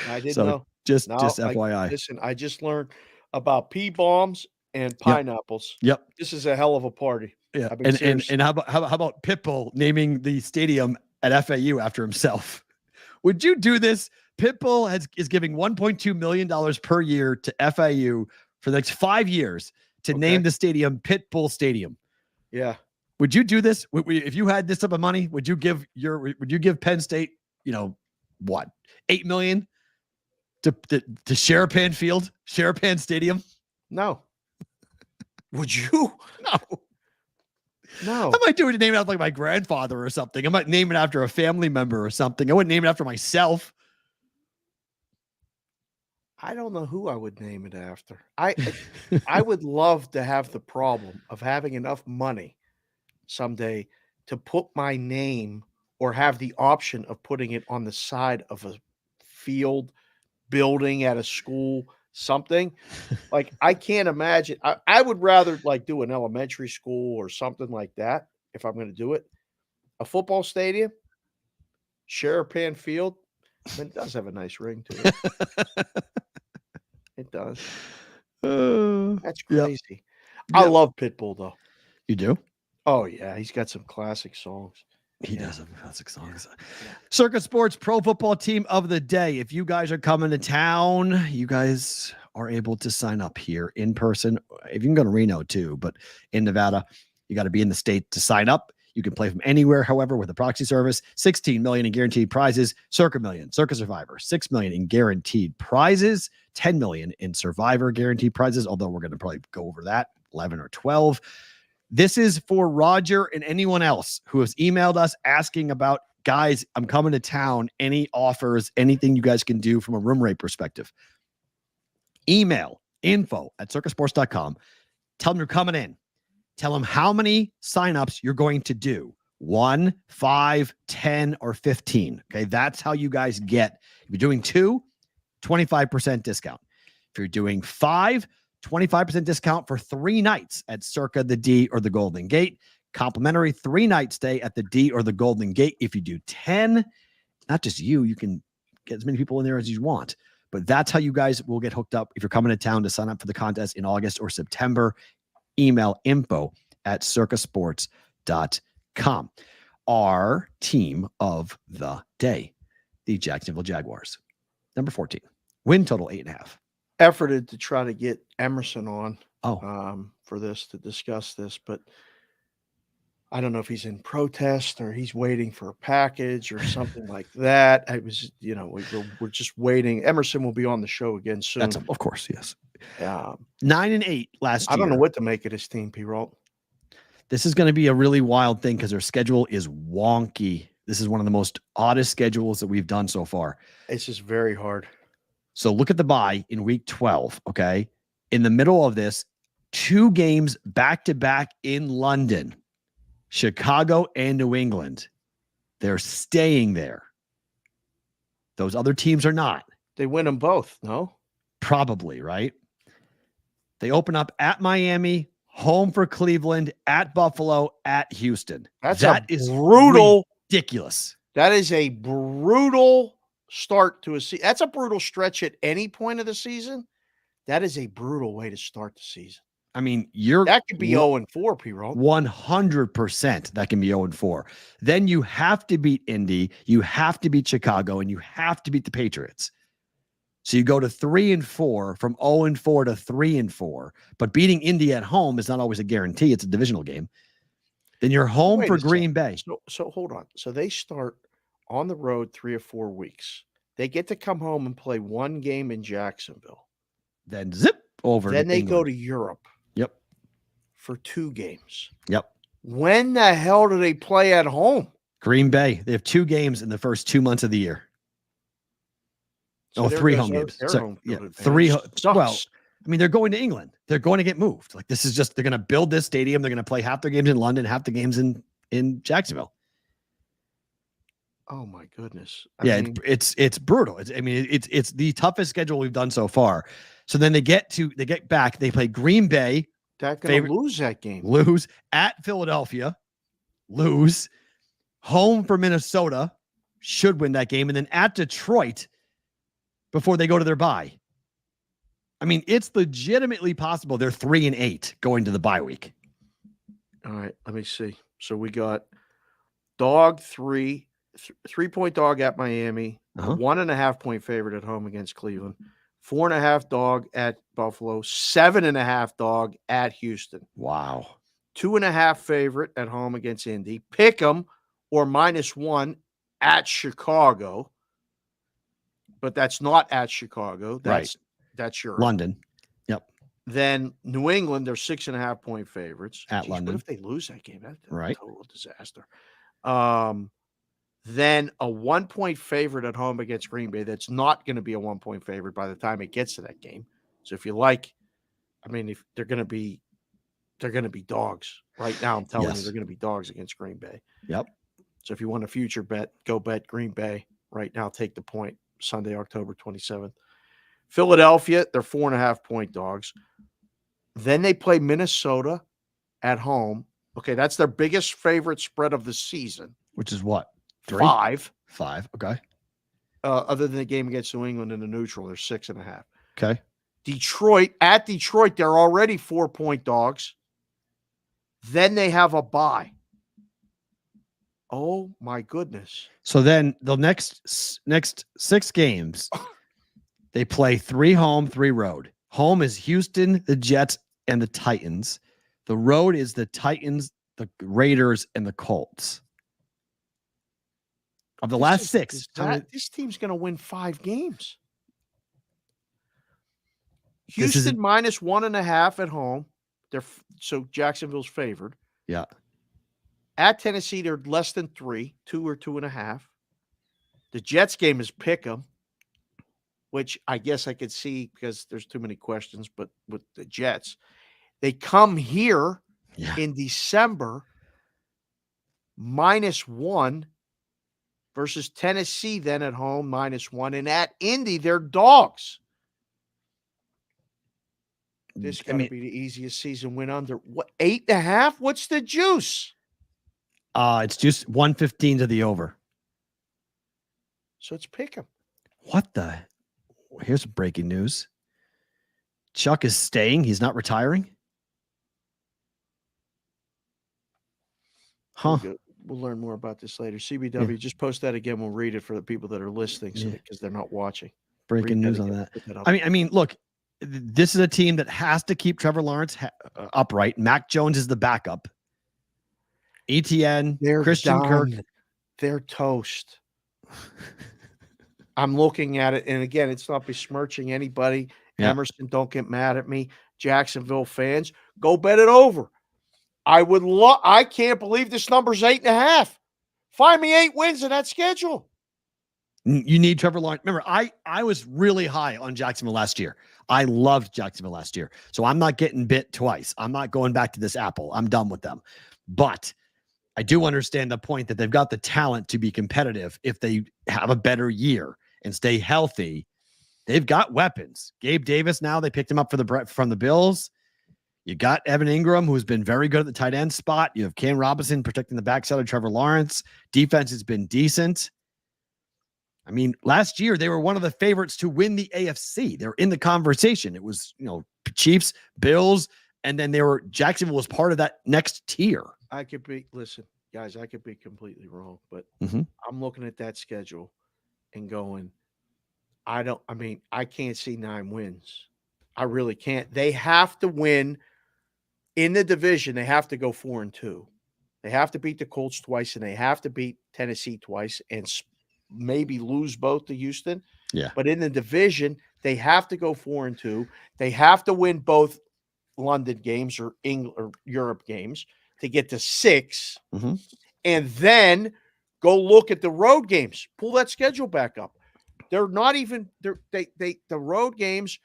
I didn't know. Just FYI. Listen, I just learned about pea bombs and pineapples. Yep. This is a hell of a party. Yeah. And how about Pitbull naming the stadium at FAU after himself? Would you do this? Pitbull is giving $1.2 million per year to FAU for the next 5 years to name the stadium Pitbull Stadium. Yeah. Would you do this? If you had this type of money, would you give Penn State, what, $8 million to Sharapan Field, Sharapan Stadium? No. Would you? No. I might do it to name it after like my grandfather or something. I might name it after a family member or something. I wouldn't name it after myself. I don't know who I would name it after. I would love to have the problem of having enough money someday to put my name or have the option of putting it on the side of a field, building at a school, something. Like I can't imagine. I would rather like do an elementary school or something like that if I'm going to do it. A football stadium, Sharapan Field, it does have a nice ring to it. It does. That's crazy. Yep. I love Pitbull though. You do? Oh yeah, he's got some classic songs. He does have classic songs. Yeah. Circa Sports Pro Football Team of the Day. If you guys are coming to town, you guys are able to sign up here in person. If you can go to Reno too, but in Nevada, you got to be in the state to sign up. You can play from anywhere, however, with a proxy service. $16 million in guaranteed prizes. Circa Million, Circa Survivor, $6 million in guaranteed prizes. $10 million in Survivor guaranteed prizes, although we're going to probably go over that, 11 or 12. This is for Roger and anyone else who has emailed us asking about, guys, I'm coming to town. Any offers, anything you guys can do from a room rate perspective. Email info@circasports.com. Tell them you're coming in. Tell them how many signups you're going to do. 1, 5, 10, or 15. Okay, that's how you guys get. If you're doing 2, 25% discount. If you're doing 5, 25% discount for 3 nights at Circa, the D, or the Golden Gate. Complimentary 3-night stay at the D or the Golden Gate. If you do 10, not just you can get as many people in there as you want. But that's how you guys will get hooked up if you're coming to town to sign up for the contest in August or September. Email info@circasports.com. Our team of the day, the Jacksonville Jaguars. Number 14. Win total 8.5. Efforted to try to get Emerson on for this to discuss this, but I don't know if he's in protest or he's waiting for a package or something like that. I was, we're just waiting. Emerson will be on the show again soon. That's of course, yes. 9-8 last year. I don't know what to make of this team, Perrault. This is going to be a really wild thing because their schedule is wonky. This is one of the most oddest schedules that we've done so far. It's just very hard. So look at the bye in week 12, okay? In the middle of this, 2 games back-to-back in London, Chicago and New England. They're staying there. Those other teams are not. They win them both, no? Probably, right? They open up at Miami, home for Cleveland, at Buffalo, at Houston. That is brutal, ridiculous. That is a brutal start to a season. That's a brutal stretch at any point of the season. That is a brutal way to start the season. I mean, that could be 0-4, Perrault. 100% that can be 0-4. Then you have to beat Indy, you have to beat Chicago, and you have to beat the Patriots. So you go to 3-4 from 0-4 to 3-4, but beating Indy at home is not always a guarantee. It's a divisional game. Then you're home for Green Bay. So hold on. So they start on the road 3 or 4 weeks. They get to come home and play one game in Jacksonville. Then zip over. Then they go to Europe. Yep. For 2 games. Yep. When the hell do they play at home? Green Bay. They have 2 games in the first 2 months of the year. So 3 home games. So, yeah, 3. Well, I mean, they're going to England. They're going to get moved. Like, this is just, they're going to build this stadium. They're going to play half their games in London, half the games in Jacksonville. Oh my goodness. I mean, it's brutal. It's the toughest schedule we've done so far. So then they get back, they play Green Bay. They're going to lose that game. Lose at Philadelphia. Lose. Home for Minnesota. Should win that game. And then at Detroit before they go to their bye. I mean, it's legitimately possible they're 3-8 going to the bye week. All right, let me see. So we got dog 3-point dog at Miami, 1.5-point favorite at home against Cleveland, 4.5 dog at Buffalo, 7.5 dog at Houston. Wow. 2.5 favorite at home against Indy. Pick 'em or -1 at Chicago. But that's not at Chicago. That's Europe. London. Yep. Then New England, they're 6.5-point favorites. At London. What if they lose that game? That's right. A total disaster. Then a 1-point favorite at home against Green Bay. That's not going to be a 1-point favorite by the time it gets to that game. So if you like, I mean, if they're going to be dogs right now. I'm telling you, they're going to be dogs against Green Bay. Yep. So if you want a future bet, go bet Green Bay right now. Take the point. Sunday, October 27th. Philadelphia, they're 4.5-point dogs. Then they play Minnesota at home. Okay, that's their biggest favorite spread of the season. Which is what? 3? 5. 5, okay. Other than the game against New England in the neutral, they're 6.5. Okay. At Detroit, they're already 4-point dogs. Then they have a bye. Oh my goodness. So then the next 6 games, they play 3 home, 3 road. Home is Houston, the Jets, and the Titans. The road is the Titans, the Raiders, and the Colts. Of the last 6, this team's going to win 5 games. Houston -1.5 at home. So Jacksonville's favored. Yeah. At Tennessee, they're less than 3, 2 or 2.5. The Jets game is pick 'em, which I guess I could see because there's too many questions. But with the Jets, they come here in December -1 versus Tennessee. Then at home -1, and at Indy, they're dogs. This is going to be the easiest season win under. What, 8.5? What's the juice? It's just 115 to the over. So it's pick 'em. What the? Here's some breaking news. Chuck is staying. He's not retiring. Huh. We'll learn more about this later. CBW, just post that again. We'll read it for the people that are listening because they're not watching. Breaking news on that. I mean, look, this is a team that has to keep Trevor Lawrence upright. Mac Jones is the backup. ETN, Christian Kirk. They're toast. I'm looking at it, and again, it's not besmirching anybody. Yeah. Emerson, don't get mad at me. Jacksonville fans, go bet it over. I can't believe this number's 8.5. Find me 8 wins in that schedule. You need Trevor Lawrence. Remember, I was really high on Jacksonville last year. I loved Jacksonville last year. So I'm not getting bit twice. I'm not going back to this apple. I'm done with them. But I do understand the point that they've got the talent to be competitive if they have a better year and stay healthy. They've got weapons. Gabe Davis now, they picked him up from the Bills. You got Evan Ingram, who's been very good at the tight end spot. You have Cam Robinson protecting the backside of Trevor Lawrence. Defense has been decent. I mean, last year they were one of the favorites to win the AFC. They're in the conversation. It was, Chiefs, Bills, and then Jacksonville was part of that next tier. Listen, guys, I could be completely wrong, but Mhm. I'm looking at that schedule and going, I can't see 9 wins. I really can't. They have to win in the division. They have to go 4-2. They have to beat the Colts twice, and they have to beat Tennessee twice and maybe lose both to Houston. Yeah. But in the division, they have to go 4-2. They have to win both London games or England or Europe games to get to 6. Mhm. And then go look at the road games. Pull that schedule back up. They're not even the road games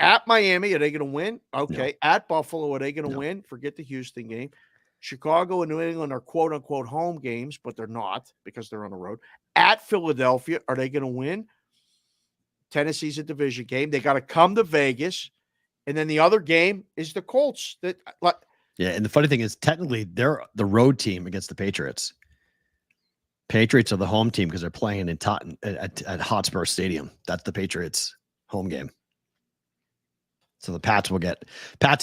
at Miami. Are they going to win? Okay. No. At Buffalo, are they going to win? Forget the Houston game. Chicago and New England are quote unquote home games, but they're not because they're on the road. At Philadelphia, are they going to win? Tennessee's a division game. They got to come to Vegas. And then the other game is the Colts. Yeah, and the funny thing is, technically, they're the road team against the Patriots. Patriots are the home team because they're playing in Taunton at Hotspur Stadium. That's the Patriots' home game. So the Pats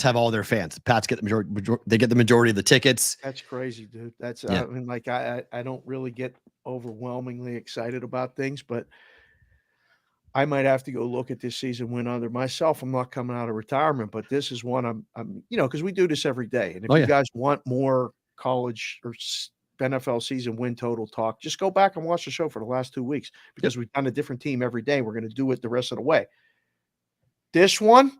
have all their fans. The Pats get the majority. They get the majority of the tickets. That's crazy, dude. That's I don't really get overwhelmingly excited about things, but I might have to go look at this season win under myself. I'm not coming out of retirement, but this is one I'm because we do this every day. And if you guys want more college or NFL season win total talk, just go back and watch the show for the last 2 weeks because we've done a different team every day. We're going to do it the rest of the way. This one,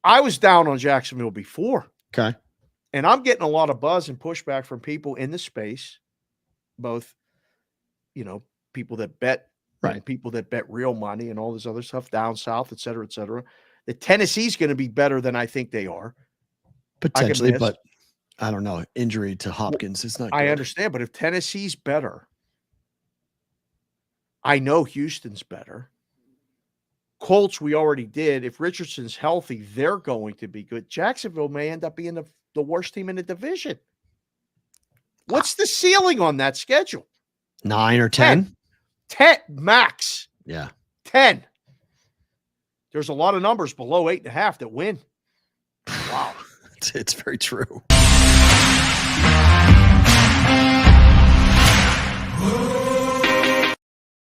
I was down on Jacksonville before. Okay. And I'm getting a lot of buzz and pushback from people in the space, both, people that bet, and people that bet real money and all this other stuff down south, et cetera, that Tennessee's going to be better than I think they are. Potentially, but I don't know. Injury to Hopkins is not good. I understand, but if Tennessee's better, I know Houston's better. Colts, we already did. If Richardson's healthy, they're going to be good. Jacksonville may end up being the worst team in the division. What's the ceiling on that schedule? 9 or 10? 10 max. Yeah. 10. There's a lot of numbers below 8.5 that win. Wow. It's very true.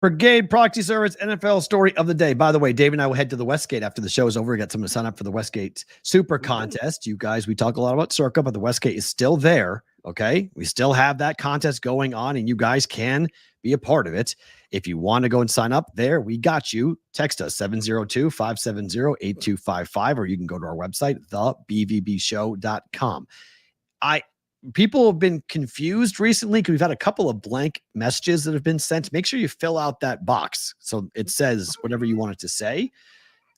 Brigade Proxy Service NFL story of the day. By the way, Dave and I will head to the Westgate after the show is over. We got someone to sign up for the Westgate Super Contest. You guys, we talk a lot about Circa, but the Westgate is still there. Okay. We still have that contest going on, and you guys can be a part of it. If you want to go and sign up there, we got you. Text us 702-570-8255, or you can go to our website, thebvbshow.com. People have been confused recently because we've had a couple of blank messages that have been sent. Make sure you fill out that box so it says whatever you want it to say.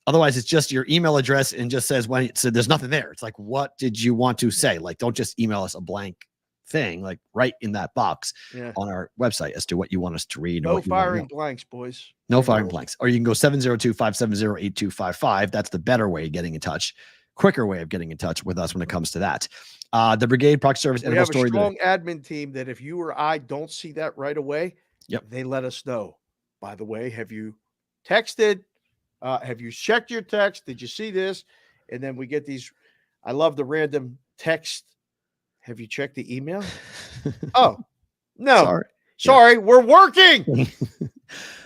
Otherwise, it's just your email address and just says when it said there's nothing there. It's like, what did you want to say? Like, don't just email us a blank thing. Like, write in that box on our website as to what you want us to read. No firing blanks, boys. No firing blanks. Or you can go 702-570-8255. That's the better way of getting in touch. Quicker way of getting in touch with us when it comes to that. The Brigade Proxy Service we NFL have story. A strong admin team that if you or I don't see that right away, they let us know. By the way, have you texted? Have you checked your text? Did you see this? And then we get these. I love the random text. Have you checked the email? Oh, no. Sorry, we're working.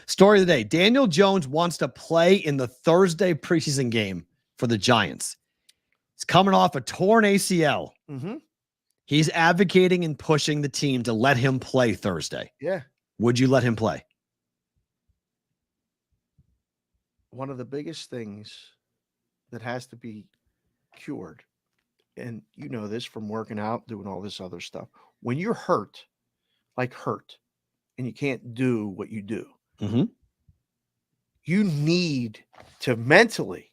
Story of the day. Daniel Jones wants to play in the Thursday preseason game for the Giants. He's coming off a torn ACL. Mm-hmm. He's advocating and pushing the team to let him play Thursday. Yeah. Would you let him play? One of the biggest things that has to be cured, and you know this from working out, doing all this other stuff, when you're hurt, and you can't do what you do, you need to mentally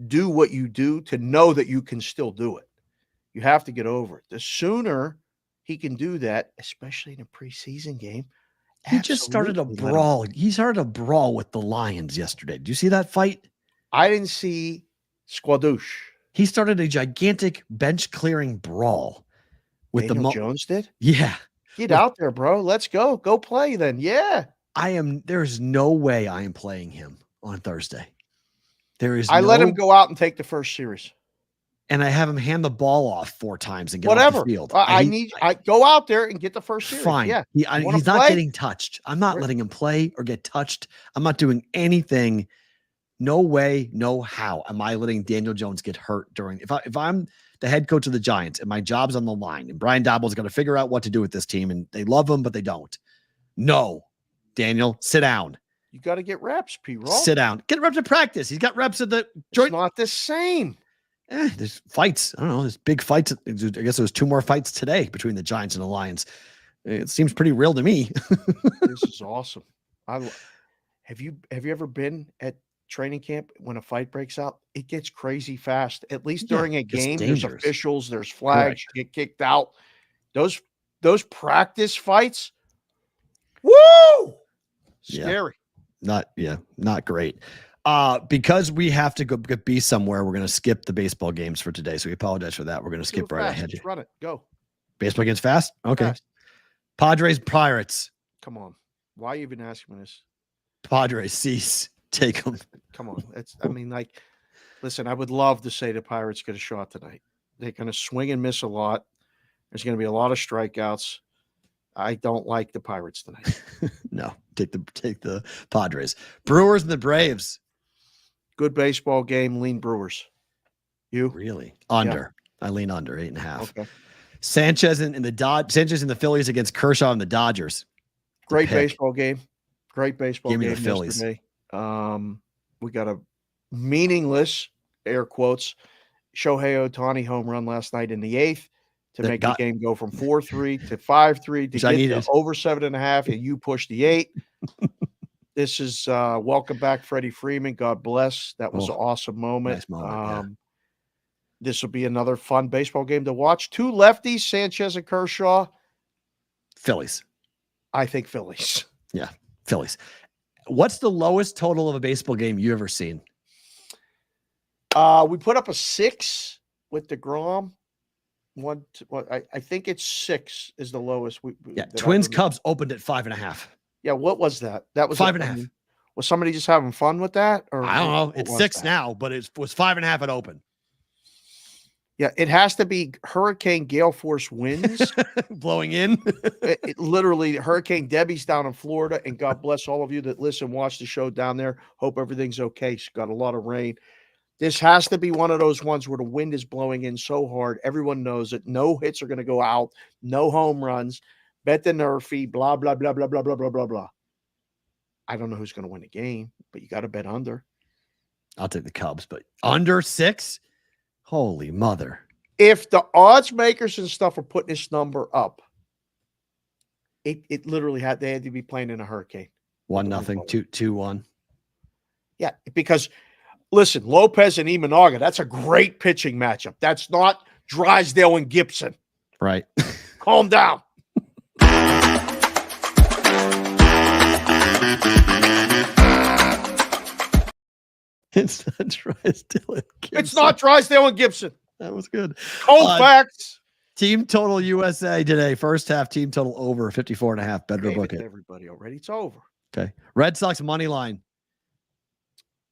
do what you do to know that you can still do it. You have to get over it. The sooner he can do that, especially in a preseason game, He just started a Absolutely let him. brawl. He started a brawl with the Lions yesterday. Did you see that fight? I didn't see Squadouche. He started a gigantic bench clearing brawl with Daniel Jones did? Yeah. Get out there, bro. Let's go. Go play then. Yeah. There's no way I am playing him on Thursday. I let him go out and take the first series. And I have him hand the ball off 4 times and get Whatever. off the field. I go out there and get the first series. Fine. Yeah. He's not getting touched. I'm not letting him play or get touched. I'm not doing anything. No way, no how am I letting Daniel Jones get hurt during if I'm the head coach of the Giants and my job's on the line and Brian Daboll's got to figure out what to do with this team and they love him, but they don't. No, Daniel, sit down. You got to get reps, Perrault. Sit down. Get reps at practice. He's got reps at the joint. It's not the same. There's fights. I don't know. There's big fights. I guess there was 2 more fights today between the Giants and the Lions. It seems pretty real to me. This is awesome. Have you ever been at training camp when a fight breaks out? It gets crazy fast. At least during a game, there's officials, there's flags, you get kicked out. Those practice fights, woo! Scary. Not great. Because we have to go be somewhere, we're going to skip the baseball games for today. So we apologize for that. We're going to skip right ahead. Just run it. Go. Baseball games fast? Okay. Fast. Padres, Pirates. Come on. Why are you even asking me this? Padres, cease. Take them. Come on. Listen, I would love to say the Pirates get a shot tonight. They're going to swing and miss a lot. There's going to be a lot of strikeouts. I don't like the Pirates tonight. No, take the Padres. Brewers and the Braves. Good baseball game. Lean Brewers. You really under? Yeah. I lean under 8.5. Okay. Sanchez and the Phillies against Kershaw and the Dodgers. Great baseball game. Great baseball game the Phillies. Yesterday. We got a meaningless air quotes Shohei Ohtani home run last night in the 8th. To make the game go from 4-3 to 5-3 to get to over 7.5, and you push the 8. This is welcome back, Freddie Freeman. God bless. That was an awesome moment. Nice moment. This will be another fun baseball game to watch. 2 lefties, Sanchez and Kershaw. Phillies. I think Phillies. Yeah, Phillies. What's the lowest total of a baseball game you ever seen? We put up a 6 with DeGrom. I think it's 6 is the lowest. Twins Cubs opened at 5.5. Yeah, what was that? That was 5.5. Was somebody just having fun with that? Or I don't know. It's 6 now, but it was 5.5 at open. Yeah, it has to be hurricane gale force winds blowing in. Literally, Hurricane Debbie's down in Florida, and God bless all of you that listen, watch the show down there. Hope everything's okay. It's got a lot of rain. This has to be one of those ones where the wind is blowing in so hard. Everyone knows it. No hits are going to go out. No home runs. Bet the Nerfy, blah, blah, blah, blah, blah, blah, blah, blah, blah. I don't know who's going to win the game, but you got to bet under. I'll take the Cubs, but under 6? Holy mother. If the odds makers and stuff are putting this number up, it literally they had to be playing in a hurricane. 1-0, 2-1. Yeah, because listen, Lopez and Imanaga, that's a great pitching matchup. That's not Drysdale and Gibson. Right. Calm down. It's not Drysdale and Gibson. It's not Drysdale and Gibson. That was good. Facts. Team total USA today. First half team total over 54.5. Better book it. Everybody already. It's over. Okay. Red Sox money line.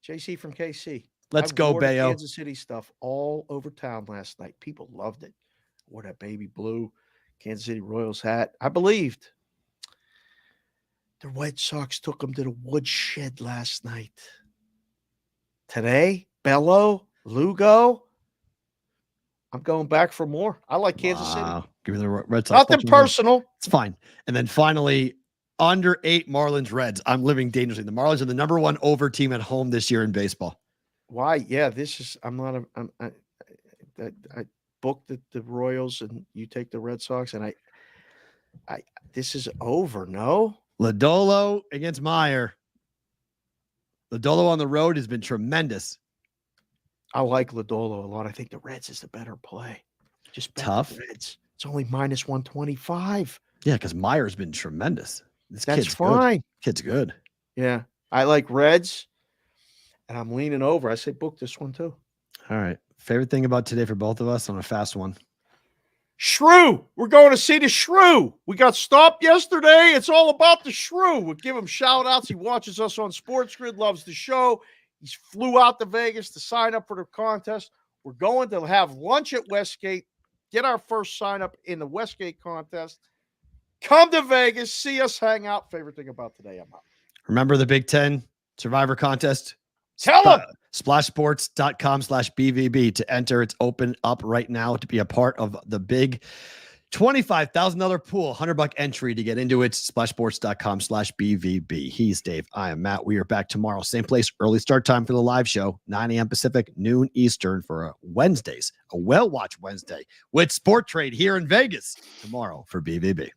JC from KC. Let's go, Bayo. Kansas City stuff all over town last night. People loved it. Wore that baby blue Kansas City Royals hat. I believed. The Red Sox took them to the woodshed last night. Today, Bello, Lugo. I'm going back for more. I like Kansas City. Give me the Red Sox. Nothing personal. It's fine. And then finally, under 8 Marlins Reds. I'm living dangerously. The Marlins are the number 1 over team at home this year in baseball. Why? Yeah, this is. I booked the Royals and you take the Red Sox, and I this is over. No. Lodolo against Meyer. Lodolo on the road has been tremendous. I like Lodolo a lot. I think the Reds is the better play. Just bet tough. The Reds. It's only -125. Yeah, because Meyer's been tremendous. This That's kid's fine. Good. Kid's good. Yeah. I like Reds, and I'm leaning over. I say book this one too. All right. Favorite thing about today for both of us on a fast one. Shrew. We're going to see the Shrew. We got stopped yesterday. It's all about the Shrew. We'll give him shout outs. He watches us on Sports Grid, loves the show. He flew out to Vegas to sign up for the contest. We're going to have lunch at Westgate, get our first sign up in the Westgate contest. Come to Vegas, see us hang out. Favorite thing about today, I'm out. Remember the Big Ten Survivor Contest? Tell them. Splashsports.com/BVB to enter. It's open up right now to be a part of the big $25,000 pool, $100 entry to get into it. Splashsports.com/BVB. He's Dave. I am Matt. We are back tomorrow. Same place, early start time for the live show, 9 a.m. Pacific, noon Eastern for a Wednesdays, a Whale Watch Wednesday with Sport Trade here in Vegas tomorrow for BVB.